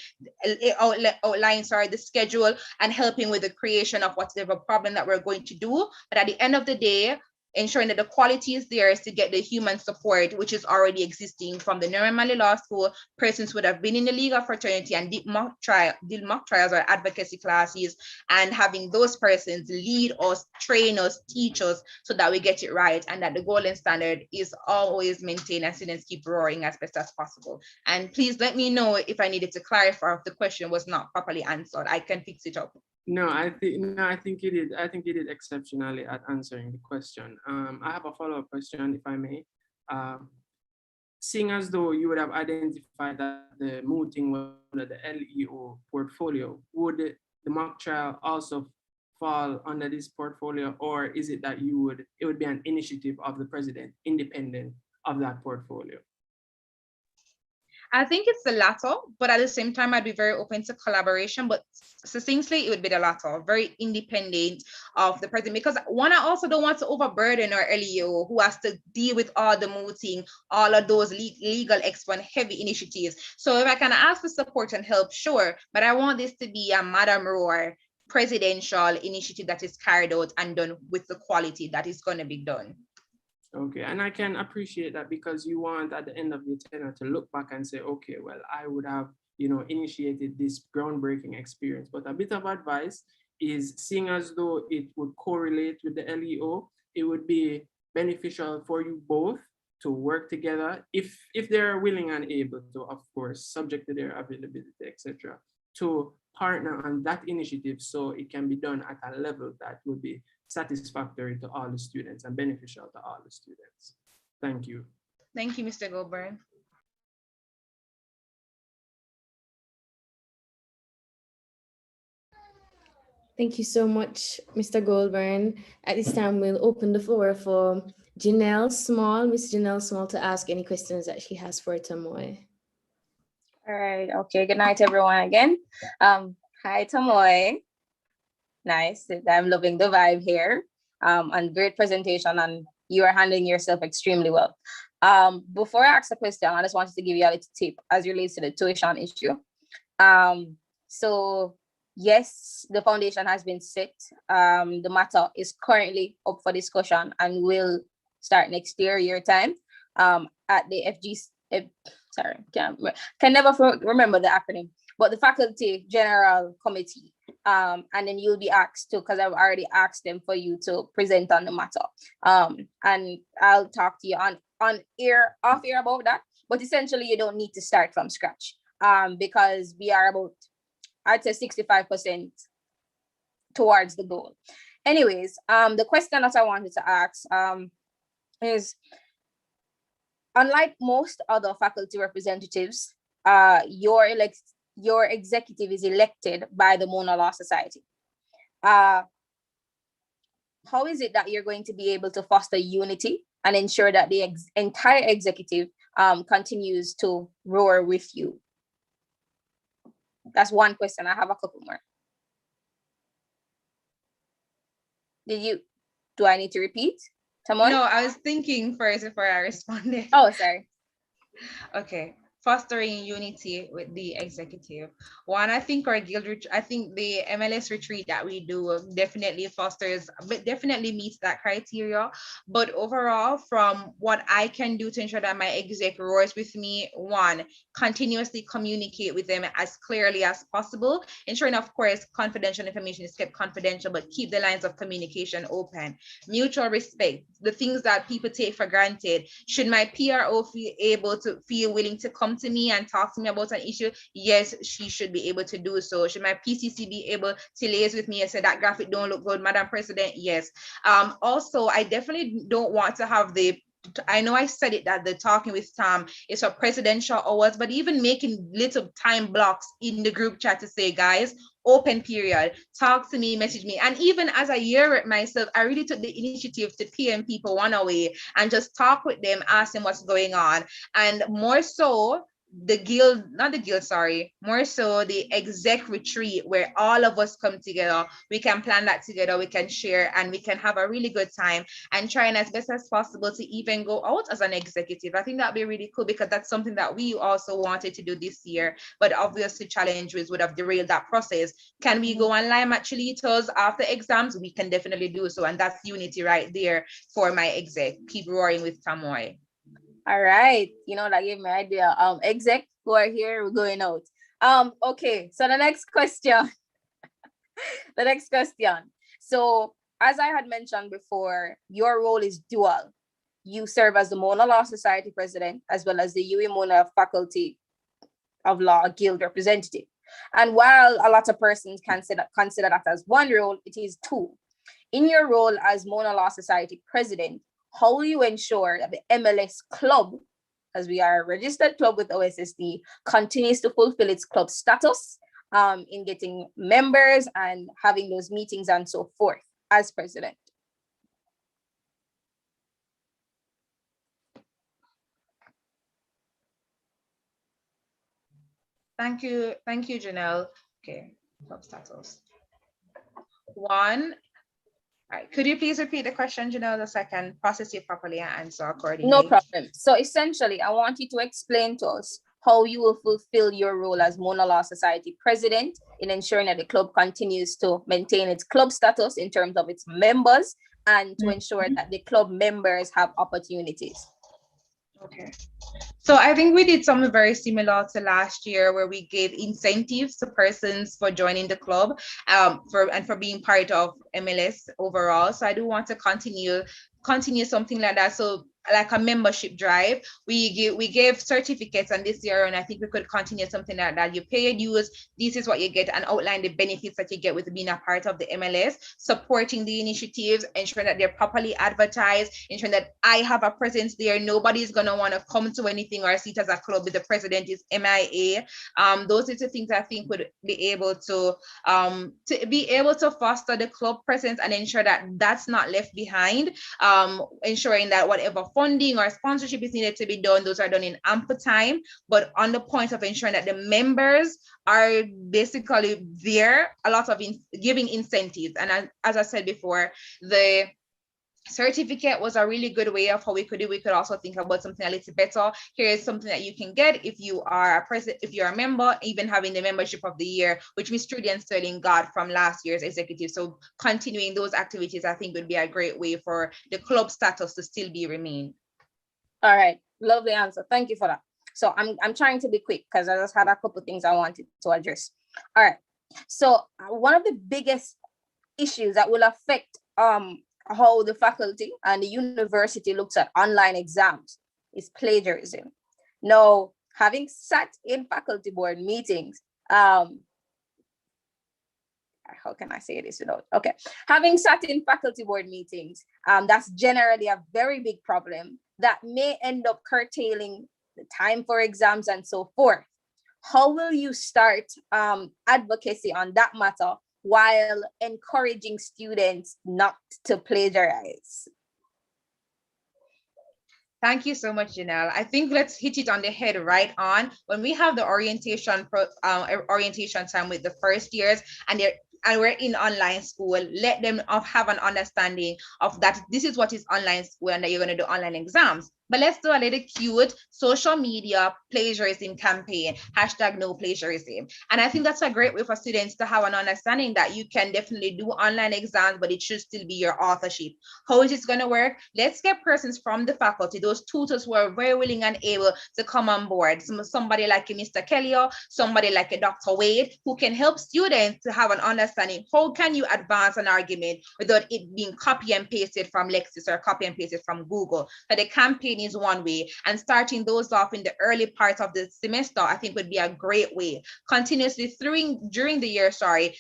outline the schedule, and helping with the creation of whatever problem that we're going to do. But at the end of the day, ensuring that the quality is there is to get the human support, which is already existing from the Norman Manley Law School. Persons would have been in the legal fraternity and did mock trials or advocacy classes, and having those persons lead us, train us, teach us, so that we get it right, and that the golden standard is always maintained and students keep roaring as best as possible. And please let me know if I needed to clarify, if the question was not properly answered. I can fix it up. No, I think you did. I think you did exceptionally at answering the question. I have a follow-up question, if I may. Seeing as though you would have identified that the mooting was under the LEO portfolio, would the mock trial also fall under this portfolio, or is it that it would be an initiative of the president, independent of that portfolio? I think it's the latter, but at the same time, I'd be very open to collaboration. But succinctly, it would be the latter, very independent of the president. Because one, I also don't want to overburden our LEO, who has to deal with all the mooting, all of those legal expert heavy initiatives. So if I can ask for support and help, sure. But I want this to be a Madam Roar presidential initiative that is carried out and done with the quality that is going to be done. Okay, and I can appreciate that, because you want at the end of your tenure to look back and say, okay, well, I would have, initiated this groundbreaking experience. But a bit of advice is, seeing as though it would correlate with the LEO, it would be beneficial for you both to work together, if they're willing and able to, of course, subject to their availability, etc., to partner on that initiative, so it can be done at a level that would be satisfactory to all the students and beneficial to all the students. Thank you. Thank you, Mr. Goldburn. Thank you so much, Mr. Goldburn. At this time, we'll open the floor for Janelle Small, Miss Janelle Small, to ask any questions that she has for Tamoy. All right. Okay. Good night, everyone. Again. Hi, Tamoy. Nice. I'm loving the vibe here. And great presentation, and you are handling yourself extremely well. Before I ask the question, I just wanted to give you a little tip as it relates to the tuition issue. So yes, the foundation has been set. The matter is currently up for discussion and will start next year time. At the sorry, can never remember the acronym, but the Faculty General Committee. And then you'll be asked to, because I've already asked them for you to present on the matter. And I'll talk to you on off air about that. But essentially, you don't need to start from scratch. Because we are about, I'd say 65% towards the goal. Anyways, the question that I wanted to ask is, unlike most other faculty representatives, your executive is elected by the Mona Law Society. How is it that you're going to be able to foster unity and ensure that the entire executive continues to roar with you? That's one question. I have a couple more. Do I need to repeat? Tamoy? No, I was thinking first before I responded. Oh, sorry. Okay. Fostering unity with the executive. One, I think our I think the MLS retreat that we do definitely fosters, but definitely meets that criteria. But overall, from what I can do to ensure that my exec roars with me, one, continuously communicate with them as clearly as possible, ensuring, of course, confidential information is kept confidential, but keep the lines of communication open. Mutual respect, the things that people take for granted. Should my PRO feel willing to come to me and talk to me about an issue? Yes, she should be able to do so. Should my PCC be able to liaise with me and say that graphic don't look good, Madam President? Yes. Also, I definitely don't want to have I know I said it that the talking with Tom is for presidential hours, but even making little time blocks in the group chat to say, guys, open period, talk to me, message me. And even as I hear it myself, I really took the initiative to PM people one away and just talk with them, ask them what's going on. And more so, more so the exec retreat where all of us come together, we can plan that together, we can share, and we can have a really good time and trying as best as possible to even go out as an executive. I think that'd be really cool because that's something that we also wanted to do this year, but obviously challenges would have derailed that process. Can we go online actually after exams? We can definitely do so, and that's unity right there for my exec. Keep roaring with Tamoy. All right, that gave me an idea. Exec, who are here, we're going out. Okay, so the next question. So as I had mentioned before, your role is dual. You serve as the Mona Law Society president, as well as the UE Mona Faculty of Law Guild representative. And while a lot of persons consider that as one role, it is two. In your role as Mona Law Society president, how will you ensure that the MLS club, as we are a registered club with OSSD, continues to fulfill its club status in getting members and having those meetings and so forth as president? Thank you, Janelle. Okay, club status. One, all right, could you please repeat the question, Janelle, so I can process it properly and answer accordingly? No problem. So essentially, I want you to explain to us how you will fulfill your role as Mona Law Society president in ensuring that the club continues to maintain its club status in terms of its members and to ensure that the club members have opportunities. Okay. So I think we did something very similar to last year where we gave incentives to persons for joining the club for being part of MLS overall. So I do want to continue something like that. So like a membership drive. We gave certificates, and this year, and I think we could continue something like that. You pay your dues, this is what you get, and outline the benefits that you get with being a part of the MLS, supporting the initiatives, ensuring that they're properly advertised, ensuring that I have a presence there. Nobody's gonna want to come to anything or see it as a club if the president is MIA. Those are the things I think would be able to foster the club presence and ensure that that's not left behind. Ensuring that whatever funding or sponsorship is needed to be done, those are done in ample time, but on the point of ensuring that the members are basically there, a lot of giving incentives. And as I said before, the certificate was a really good way of how we could do. We could also think about something a little better. Here is something that you can get if you are if you're a member, even having the membership of the year, which Miss Trudy and Sterling got from last year's executive. So continuing those activities, I think would be a great way for the club status to still be remain. All right, lovely answer. Thank you for that. So I'm trying to be quick because I just had a couple of things I wanted to address. All right. So one of the biggest issues that will affect how the faculty and the university looks at online exams is plagiarism. Now, having sat in faculty board meetings, how can I say this without, okay. Having sat in faculty board meetings, that's generally a very big problem that may end up curtailing the time for exams and so forth. How will you start advocacy on that matter while encouraging students not to plagiarize? Thank you so much, Janelle. I think let's hit it on the head right on. When we have the orientation time with the first years and we're in online school, let them have an understanding of that this is what is online school and that you're going to do online exams. But let's do a little cute social media plagiarism campaign, #NoPlagiarism. And I think that's a great way for students to have an understanding that you can definitely do online exams, but it should still be your authorship. How is it going to work? Let's get persons from the faculty, those tutors who are very willing and able to come on board. Somebody like a Mr. Kelly or somebody like a Dr. Wade, who can help students to have an understanding. How can you advance an argument without it being copy and pasted from Lexis or copy and pasted from Google? So the campaign is one way, and starting those off in the early part of the semester, I think would be a great way. Continuously during the year,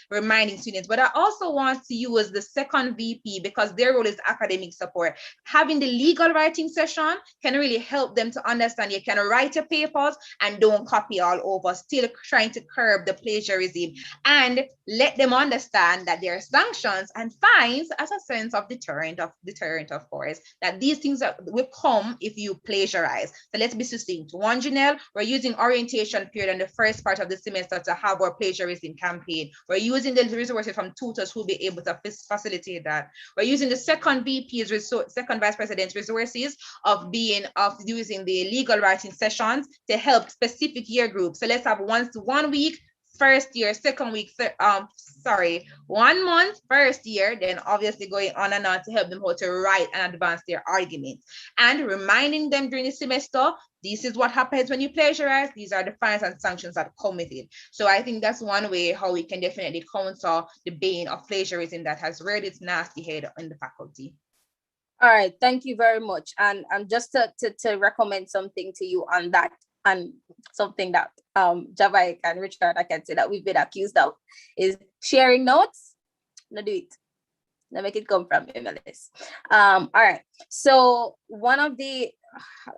reminding students. But I also want to use the second VP because their role is academic support. Having the legal writing session can really help them to understand you can write your papers and don't copy all over, still trying to curb the plagiarism and let them understand that there are sanctions and fines as a sense of deterrent, of course, that these things will come if you plagiarize. So let's be succinct. One, Janelle, we're using orientation period in the first part of the semester to have our plagiarism campaign. We're using the resources from tutors who will be able to facilitate that. We're using the second VP's second vice president's resources of using the legal writing sessions to help specific year groups. So let's have 1 week, first year, second week, 1 month, first year, then obviously going on and on to help them how to write and advance their arguments. And reminding them during the semester, this is what happens when you plagiarize. These are the fines and sanctions that come with it. So I think that's one way how we can definitely counter the bane of plagiarism that has reared its nasty head in the faculty. All right, thank you very much. And just to recommend something to you on that, and something that Javaik and Richard, I can say that we've been accused of, is sharing notes. No, do it. No, make it come from MLS. All right. So all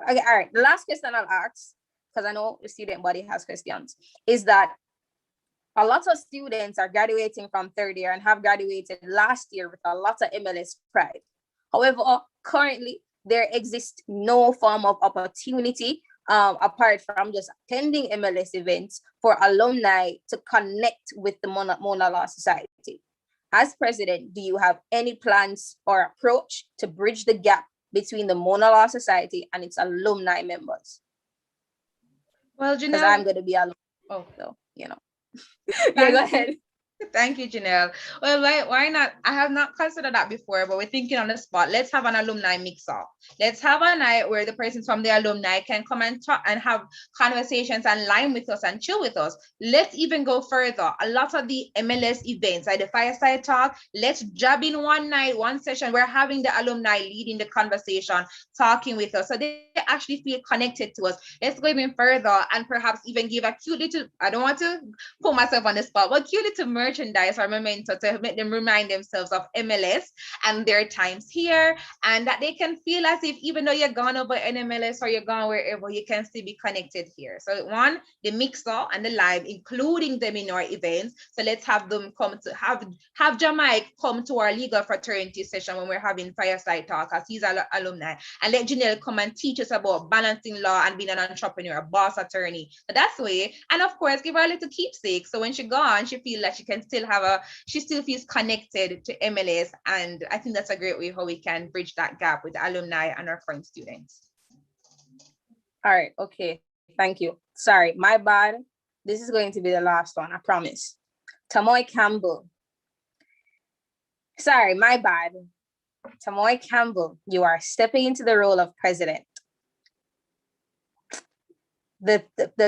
right, the last question I'll ask, because I know the student body has questions, is that a lot of students are graduating from third year and have graduated last year with a lot of MLS pride. However, currently there exists no form of opportunity apart from just attending MLS events for alumni to connect with the Mona Law Society. As president, do you have any plans or approach to bridge the gap between the Mona Law Society and its alumni members? Well, Janelle, because I'm going to be alumni. Oh, so you know. Yeah, go ahead. Thank you, Janelle. Well, why not? I have not considered that before, but we're thinking on the spot. Let's have an alumni mix-up. Let's have a night where the persons from the alumni can come and talk and have conversations and line with us and chill with us. Let's even go further. A lot of the MLS events, like the fireside talk, let's jab in one night, one session. We're having the alumni leading the conversation, talking with us, so they actually feel connected to us. Let's go even further and perhaps even give a cute little, I don't want to put myself on the spot, but cute little merchandise or memento to make them remind themselves of MLS and their times here, and that they can feel as if even though you're gone over NMLS or you're gone wherever, you can still be connected here. So one, the mixer and the live, including them in our events. So let's have them come to have Jamaica come to our legal fraternity session when we're having fireside talk, as he's an alumni, and let Janelle come and teach us about balancing law and being an entrepreneur, a boss attorney. So that's the way. And of course, give her a little keepsake. So when she gone, she feels like she can still she still feels connected to MLS. And I think that's a great way how we can bridge that gap with the alumni and our current students. All right, okay, thank you. Sorry, my bad. This is going to be the last one, I promise. Tamoy Campbell. Sorry, my bad. Tamoy Campbell, you are stepping into the role of president.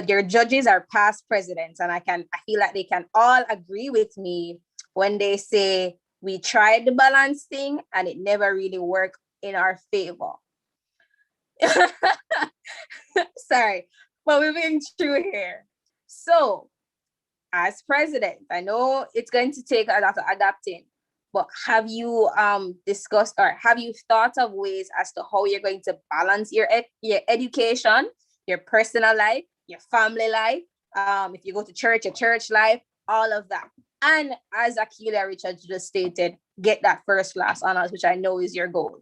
Your judges are past presidents, and I feel like they can all agree with me when they say we tried the balance thing and it never really worked in our favor. Sorry, but we've been through here. So, as president, I know it's going to take a lot of adapting, but have you discussed or have you thought of ways as to how you're going to balance your education, your personal life, your family life, if you go to church, your church life, all of that? And as Akilia Richards just stated, get that first class honors, which I know is your goal.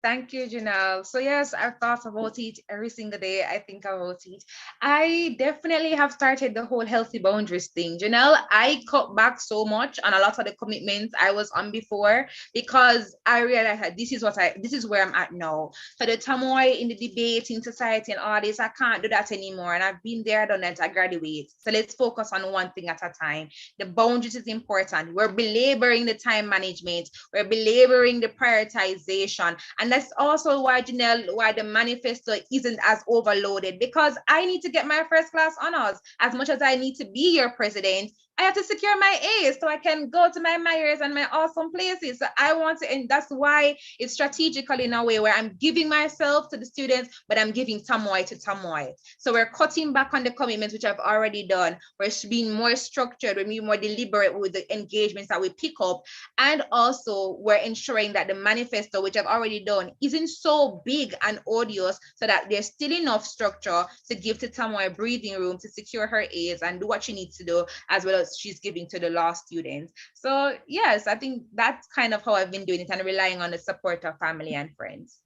Thank you, Janelle. So yes, I've thought about it every single day. I think about it. I definitely have started the whole healthy boundaries thing. Janelle, I cut back so much on a lot of the commitments I was on before because I realized that this is where I'm at now. So the turmoil in the debate in society and all this, I can't do that anymore. And I've been there, done it, I graduate. So let's focus on one thing at a time. The boundaries is important. We're belaboring the time management. We're belaboring the prioritization. And that's also why, Janelle, why the manifesto isn't as overloaded, because I need to get my first class honors. As much as I need to be your president, I have to secure my A's so I can go to my Myers and my awesome places. So I want to, and that's why it's strategically in a way where I'm giving myself to the students, but I'm giving Tamoy to Tamoy. So we're cutting back on the commitments, which I've already done. We're being more structured, we're being more deliberate with the engagements that we pick up. And also we're ensuring that the manifesto, which I've already done, isn't so big and odious, so that there's still enough structure to give to Tamoy breathing room to secure her A's and do what she needs to do, as well as she's giving to the law students. So yes, I think that's kind of how I've been doing it, and relying on the support of family and friends.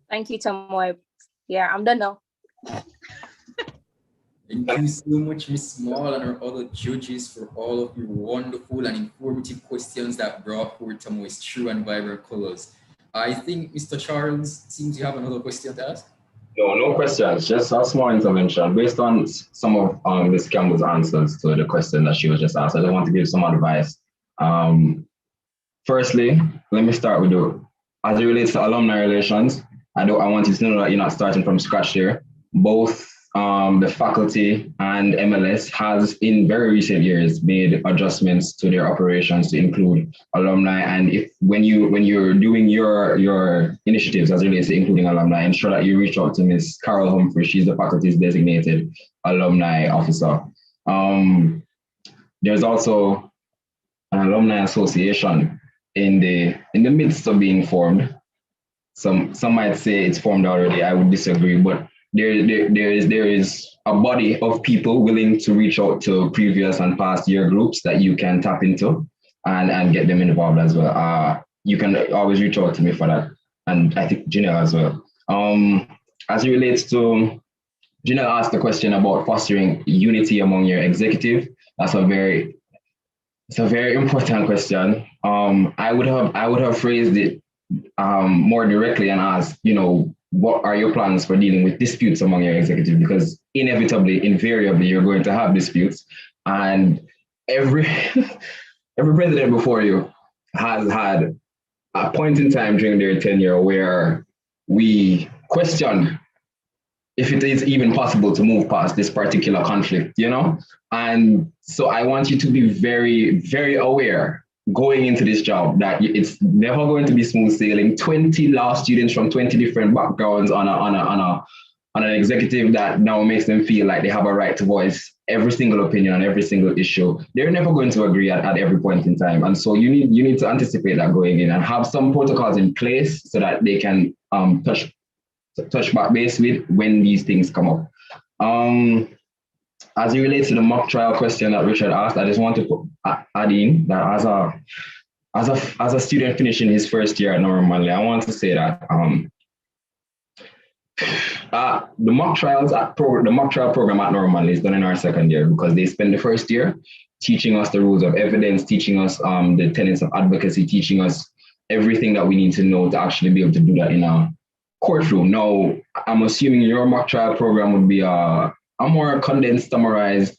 Thank you, Tamoy. Yeah, I'm done now. Thank you so much, Ms. Small and our other judges, for all of your wonderful and informative questions that brought forth Tamoy's true and vibrant colors. I think Mr. Charles seems you have another question to ask. No questions, just a small intervention. Based on some of Ms. Campbell's answers to the question that she was just asked, I just want to give some advice. Firstly, let me start with as it relates to alumni relations, I want you to know that you're not starting from scratch here. Both the faculty and MLS has in very recent years made adjustments to their operations to include alumni. And when you're doing your initiatives as it relates to including alumni, ensure that you reach out to Ms. Carol Humphrey. She's the faculty's designated alumni officer. There's also an alumni association in the midst of being formed. Some might say it's formed already. I would disagree, but there is a body of people willing to reach out to previous and past year groups that you can tap into and get them involved as well. You can always reach out to me for that, and I think Janelle as well. As it relates to, Janelle asked the question about fostering unity among your executive. It's a very important question. I would have phrased it more directly and asked, what are your plans for dealing with disputes among your executive? Because inevitably, invariably, you're going to have disputes, and every every president before you has had a point in time during their tenure where we questioned if it is even possible to move past this particular conflict, you know? And so I want you to be very, very aware going into this job that it's never going to be smooth sailing. 20 law students from 20 different backgrounds on an executive that now makes them feel like they have a right to voice every single opinion on every single issue. They're never going to agree at every point in time. And so you need to anticipate that going in and have some protocols in place so that they can touch back base with when these things come up. As it relates to the mock trial question that Richard asked, I just want to add in that as a student finishing his first year at Northern Manley, I want to say that the mock trial program at Northern Manley is done in our second year because they spend the first year teaching us the rules of evidence, teaching us the tenets of advocacy, teaching us everything that we need to know to actually be able to do that in a courtroom. Now, I'm assuming your mock trial program would be a more condensed, summarized,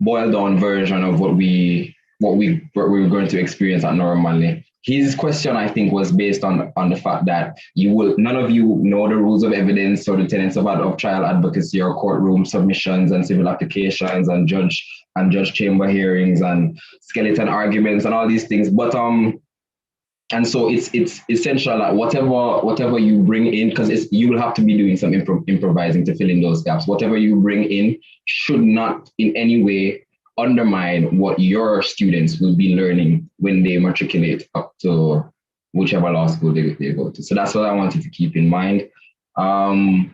boiled down version of what we were going to experience at Northern Manley. His question, I think, was based on the fact that none of you know the rules of evidence or the tenets of trial advocacy or courtroom submissions and civil applications and judge chamber hearings and skeleton arguments and all these things. But and so it's essential that whatever you bring in, because you will have to be doing some improvising to fill in those gaps. Whatever you bring in should not in any way undermine what your students will be learning when they matriculate up to whichever law school they go to. So that's what I wanted to keep in mind. I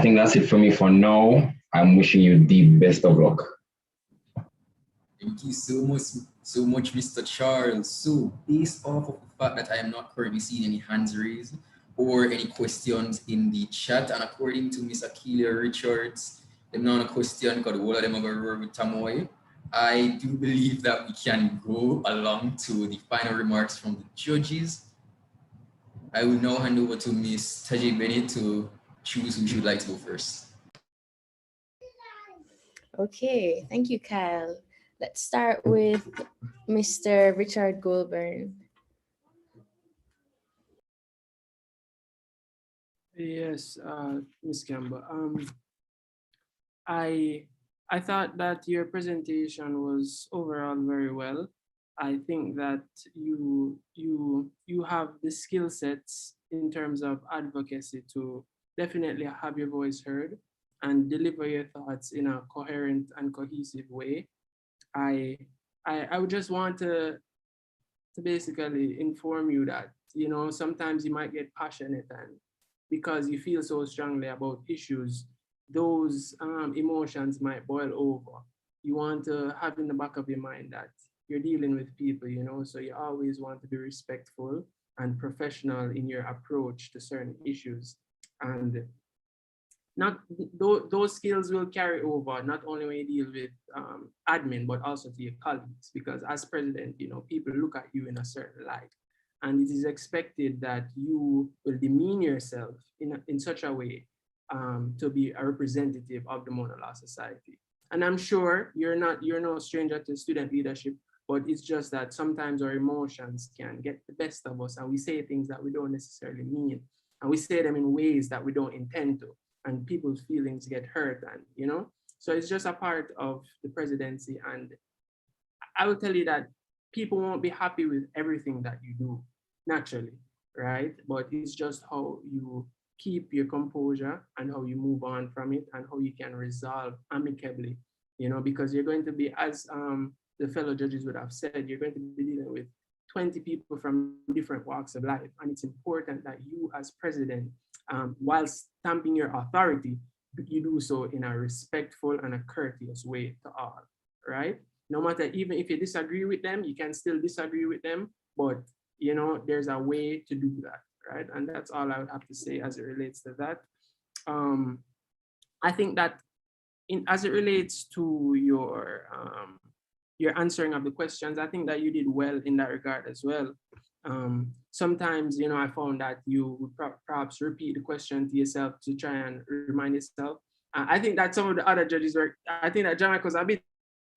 think that's it for me for now. I'm wishing you the best of luck. Thank you so much, Mr. Charles. So, based off of the fact that I am not currently seeing any hands raised or any questions in the chat, and according to Miss Akeelia Richards, them not a question because the whole of them are going to with Tamoy, I do believe that we can go along to the final remarks from the judges. I will now hand over to Miss Tajay Bennett to choose who should like to go first. Okay, thank you, Kyle. Let's start with Mr. Richard Goulburn. Yes, Ms. Campbell. I thought that your presentation was overall very well. I think that you have the skill sets in terms of advocacy to definitely have your voice heard and deliver your thoughts in a coherent and cohesive way. I would just want to basically inform you that, you know, sometimes you might get passionate, and because you feel so strongly about issues, those emotions might boil over. You want to have in the back of your mind that you're dealing with people, you know, so you always want to be respectful and professional in your approach to certain issues. And not those skills will carry over not only when you deal with admin, but also to your colleagues, because as president, you know, people look at you in a certain light, and it is expected that you will demean yourself in such a way to be a representative of the Mona Law Society. And I'm sure you're no stranger to student leadership, but it's just that sometimes our emotions can get the best of us, and we say things that we don't necessarily mean, and we say them in ways that we don't intend to, and people's feelings get hurt, and you know, so it's just a part of the presidency. And I will tell you that people won't be happy with everything that you do naturally, right? But it's just how you keep your composure and how you move on from it and how you can resolve amicably, you know, because you're going to be, as the fellow judges would have said, you're going to be dealing with 20 people from different walks of life. And it's important that you as president, while stamping your authority, you do so in a respectful and a courteous way to all, right? No matter, even if you disagree with them, you can still disagree with them, but you know, there's a way to do that, right? And that's all I would have to say as it relates to that. I think that as it relates to your answering of the questions, I think that you did well in that regard as well. Sometimes, I found that you would perhaps repeat the question to yourself to try and remind yourself. I think that some of the other judges I think that Jamaica was a bit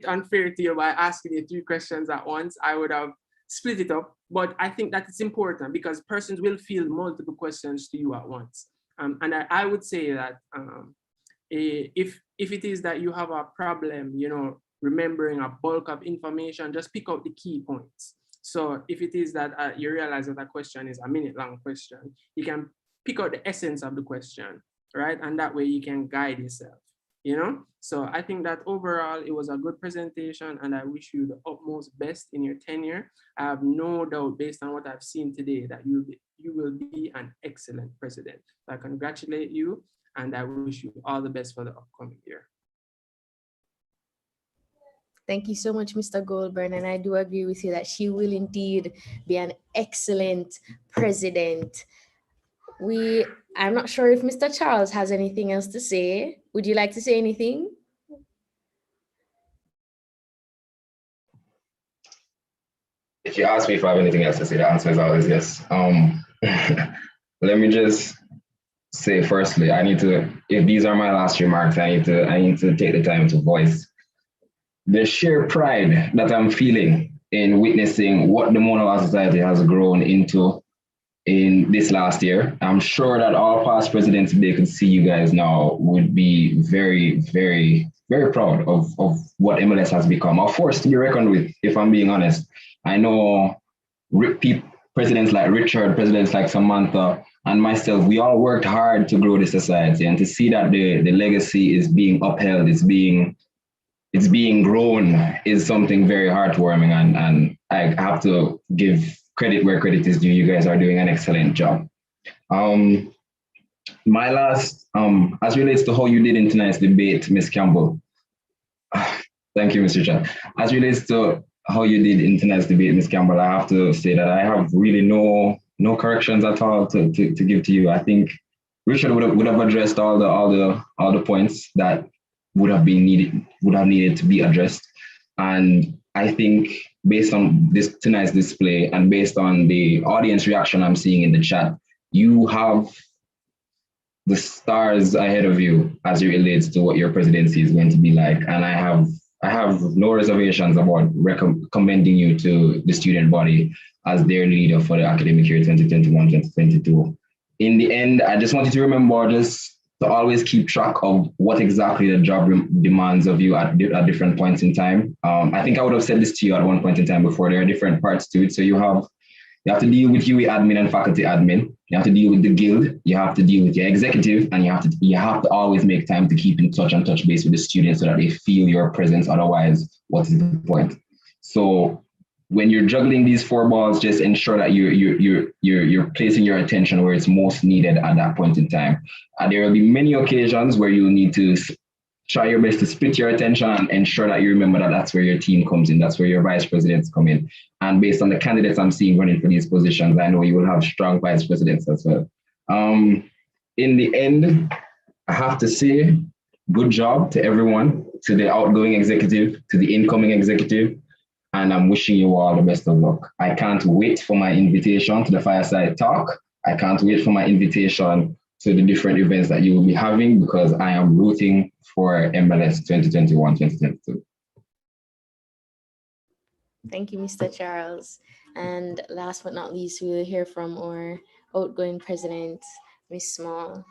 unfair to you by asking you 3 questions at once. I would have split it up, but I think that it's important because persons will feel multiple questions to you at once. And I would say that if it is that you have a problem, remembering a bulk of information, just pick out the key points. So if it is that you realize that a question is a minute-long question, you can pick out the essence of the question, right? And that way you can guide yourself, So I think that overall it was a good presentation, and I wish you the utmost best in your tenure. I have no doubt, based on what I've seen today, that you will be an excellent president. So I congratulate you, and I wish you all the best for the upcoming year. Thank you so much, Mr. Goldburn. And I do agree with you that she will indeed be an excellent president. I'm not sure if Mr. Charles has anything else to say. Would you like to say anything? If you ask me if I have anything else to say, the answer is always yes. Let me just say firstly, if these are my last remarks, I need to take the time to voice the sheer pride that I'm feeling in witnessing what the Mona Lisa Society has grown into in this last year. I'm sure that all past presidents, if they could see you guys now, would be very, very, very proud of what MLS has become. A force to be reckoned with, if I'm being honest. I know presidents like Richard, presidents like Samantha, and myself, we all worked hard to grow the society, and to see that the legacy is being upheld, it's being grown, is something very heartwarming, and I have to give credit where credit is due. You guys are doing an excellent job. My last, as relates to how you did in tonight's debate, Ms. Campbell. Thank you, Mr. Chan. As relates to how you did in tonight's debate, Ms. Campbell, I have to say that I have really no corrections at all to give to you. I think Richard would have addressed all the points that would have needed to be addressed. And I think based on this tonight's display and based on the audience reaction I'm seeing in the chat, you have the stars ahead of you as it relates to what your presidency is going to be like. And I have no reservations about recommending you to the student body as their leader for the academic year 2021-2022. In the end, I just want you to remember just to always keep track of what exactly the job demands of you at different points in time. I think I would have said this to you at one point in time before. There are different parts to it. So you have to deal with UE admin and faculty admin. You have to deal with the guild. You have to deal with your executive, and you have to always make time to keep in touch and touch base with the students so that they feel your presence. Otherwise, what is the point? So when you're juggling these 4 balls, just ensure that you're placing your attention where it's most needed at that point in time. There will be many occasions where you need to try your best to split your attention and ensure that you remember that that's where your team comes in, that's where your vice presidents come in. And based on the candidates I'm seeing running for these positions, I know you will have strong vice presidents as well. In the end, I have to say, good job to everyone, to the outgoing executive, to the incoming executive, and I'm wishing you all the best of luck. I can't wait for my invitation to the Fireside Talk. I can't wait for my invitation to the different events that you will be having, because I am rooting for MLS 2021-2022. Thank you, Mr. Charles. And last but not least, we will hear from our outgoing president, Ms. Small.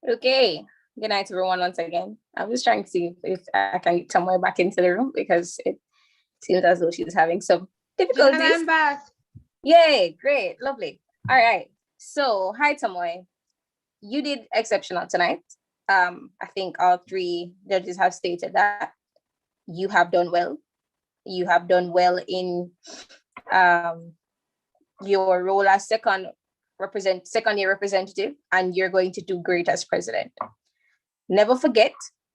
Okay. Good night, everyone, once again. I'm just trying to see if I can get Tomoy back into the room, because it seems as though she's having some difficulties. And I'm back. Yay, great, lovely. All right. So, hi, Tomoy. You did exceptional tonight. I think all 3 judges have stated that you have done well. You have done well in your role as second-year representative, and you're going to do great as president. Never forget,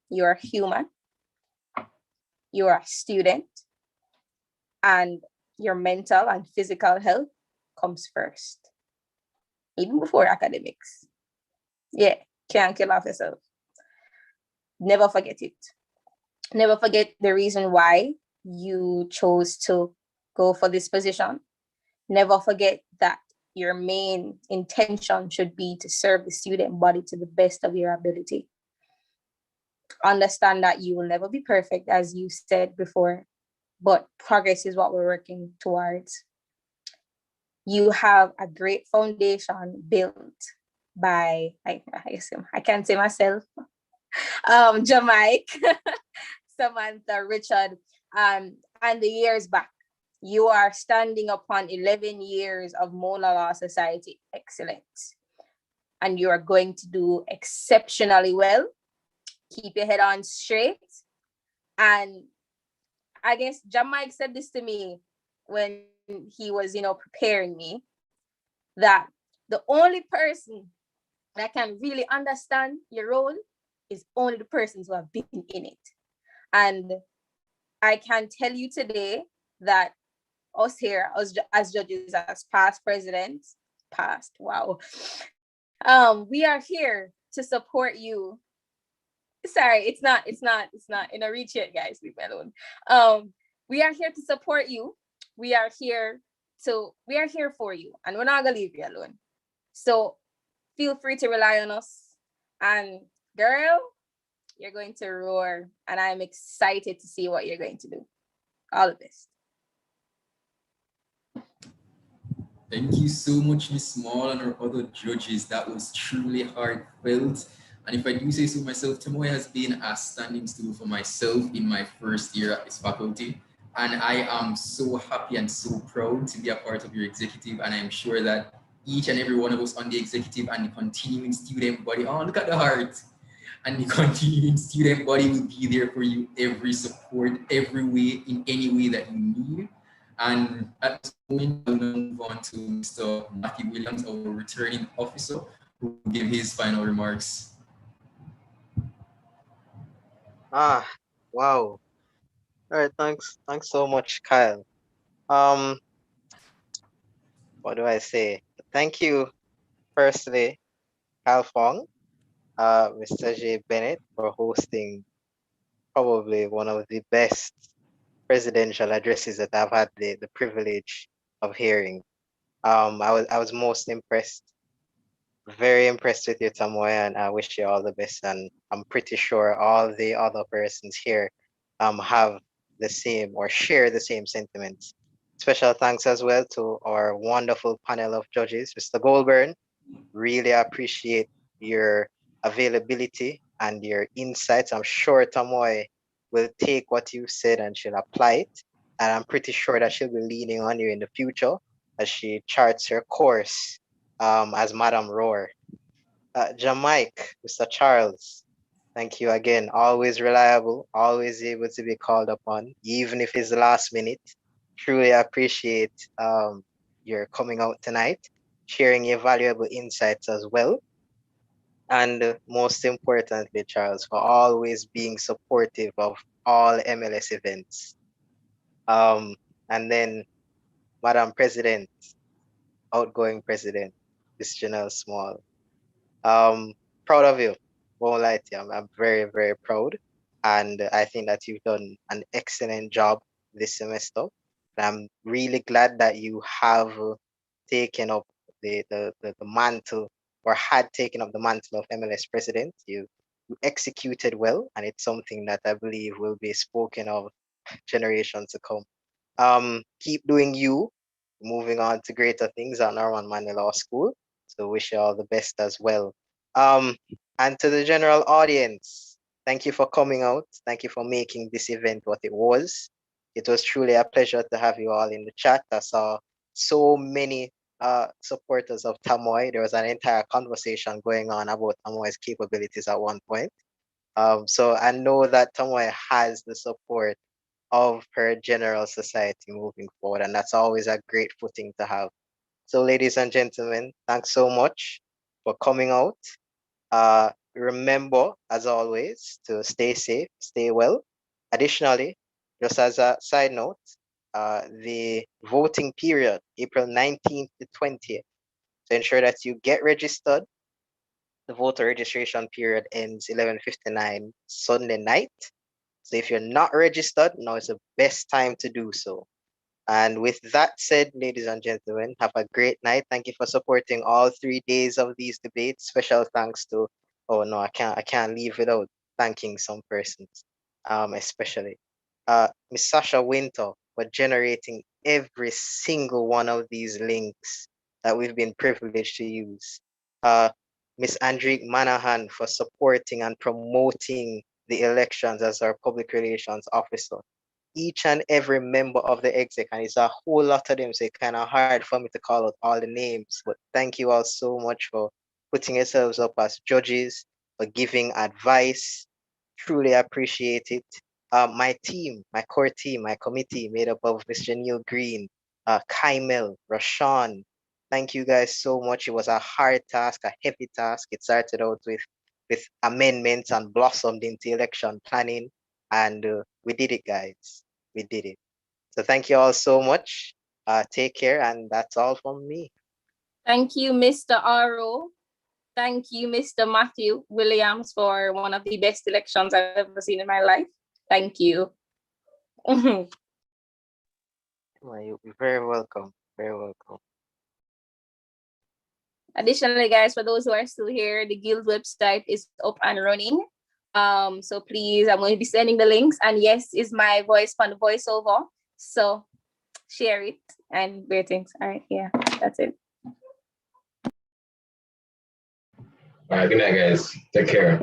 you're a human, you're a student, and your mental and physical health comes first, even before academics. Yeah, can't kill off yourself. Never forget it. Never forget the reason why you chose to go for this position. Never forget that your main intention should be to serve the student body to the best of your ability. Understand that you will never be perfect, as you said before, but progress is what we're working towards. You have a great foundation built by, I can't say myself, Jamaica, Samantha, Richard, and the years back. You are standing upon 11 years of Mona Law Society excellence, and you are going to do exceptionally well. Keep your head on straight. And I guess Jamaica said this to me when he was, preparing me, that the only person that can really understand your role is only the persons who have been in it. And I can tell you today that us here, as judges, as past presidents, wow. We are here to support you. Sorry, it's not in a reach yet, guys. Leave me alone. We are here to support you. We are here for you, and we're not gonna leave you alone. So feel free to rely on us. And girl, you're going to roar, and I'm excited to see what you're going to do. All the best. Thank you so much, Miss Small and our other judges. That was truly heartfelt. And if I do say so myself, Tamoy has been a standing stool for myself in my first year at this faculty. And I am so happy and so proud to be a part of your executive. And I'm sure that each and every one of us on the executive and the continuing student body, oh, look at the heart. And the continuing student body will be there for you, every support, every way, in any way that you need. And at this moment, I'll now move on to Mr. Matthew Williams, our returning officer, who will give his final remarks. Wow. All right, thanks so much, Kyle. What do I say? Thank you, firstly, Kyle Fong, Mr. J. Bennett, for hosting probably one of the best presidential addresses that I've had the privilege of hearing. I was most impressed, very impressed with you, Tamoy, and I wish you all the best. And I'm pretty sure all the other persons here have the same or share the same sentiments. Special thanks as well to our wonderful panel of judges. Mr. Goldburn, really appreciate your availability and your insights. I'm sure Tamoy will take what you said and she'll apply it. And I'm pretty sure that she'll be leaning on you in the future as she charts her course as Madam Roar. Jamaica, Mr. Charles, thank you again. Always reliable, always able to be called upon, even if it's the last minute. Truly appreciate your coming out tonight, sharing your valuable insights as well. And most importantly, Charles, for always being supportive of all MLS events. And then Madam President, outgoing president, Ms. Janelle Small. Proud of you. Won't lie to you. I'm very, very proud. And I think that you've done an excellent job this semester. And I'm really glad that you have taken up the mantle, or had taken up the mantle of MLS president. You executed well, and it's something that I believe will be spoken of generations to come. Keep doing you, moving on to greater things at Norman Manley Law School. So wish you all the best as well. And to the general audience, thank you for coming out. Thank you for making this event what it was. It was truly a pleasure to have you all in the chat. I saw so many supporters of Tamoy. There was an entire conversation going on about Tamoy's capabilities at one point. So I know that Tamoy has the support of her general society moving forward, and that's always a great footing to have. So ladies and gentlemen, thanks so much for coming out. Remember, as always, to stay safe, stay well. Additionally, just as a side note, the voting period, April 19th to 20th, to ensure that you get registered. The voter registration period ends 11:59 Sunday night. So if you're not registered, now is the best time to do so. And with that said, ladies and gentlemen, have a great night. Thank you for supporting all 3 days of these debates. Special thanks to, oh no, I can't leave without thanking some persons, especially Miss Sasha Winter for generating every single one of these links that we've been privileged to use. Miss Andrique Manahan for supporting and promoting the elections as our public relations officer. Each and every member of the exec, and it's a whole lot of them, so it's kind of hard for me to call out all the names, but thank you all so much for putting yourselves up as judges, for giving advice. Truly appreciate it. My team, my core team, my committee made up of Mr. Neil Green, Kaimel, Rashawn. Thank you guys so much. It was a hard task, a heavy task. It started out with amendments and blossomed into election planning. And we did it, guys. We did it. So thank you all so much. Take care. And that's all from me. Thank you, Mr. Aro. Thank you, Mr. Matthew Williams, for one of the best elections I've ever seen in my life. Thank you. Well, you're very welcome. Very welcome. Additionally, guys, for those who are still here, the Guild website is up and running. So please, I'm going to be sending the links. And yes, is my voice on the voiceover. So share it and greetings. All right, yeah, that's it. All right, good night, guys. Take care.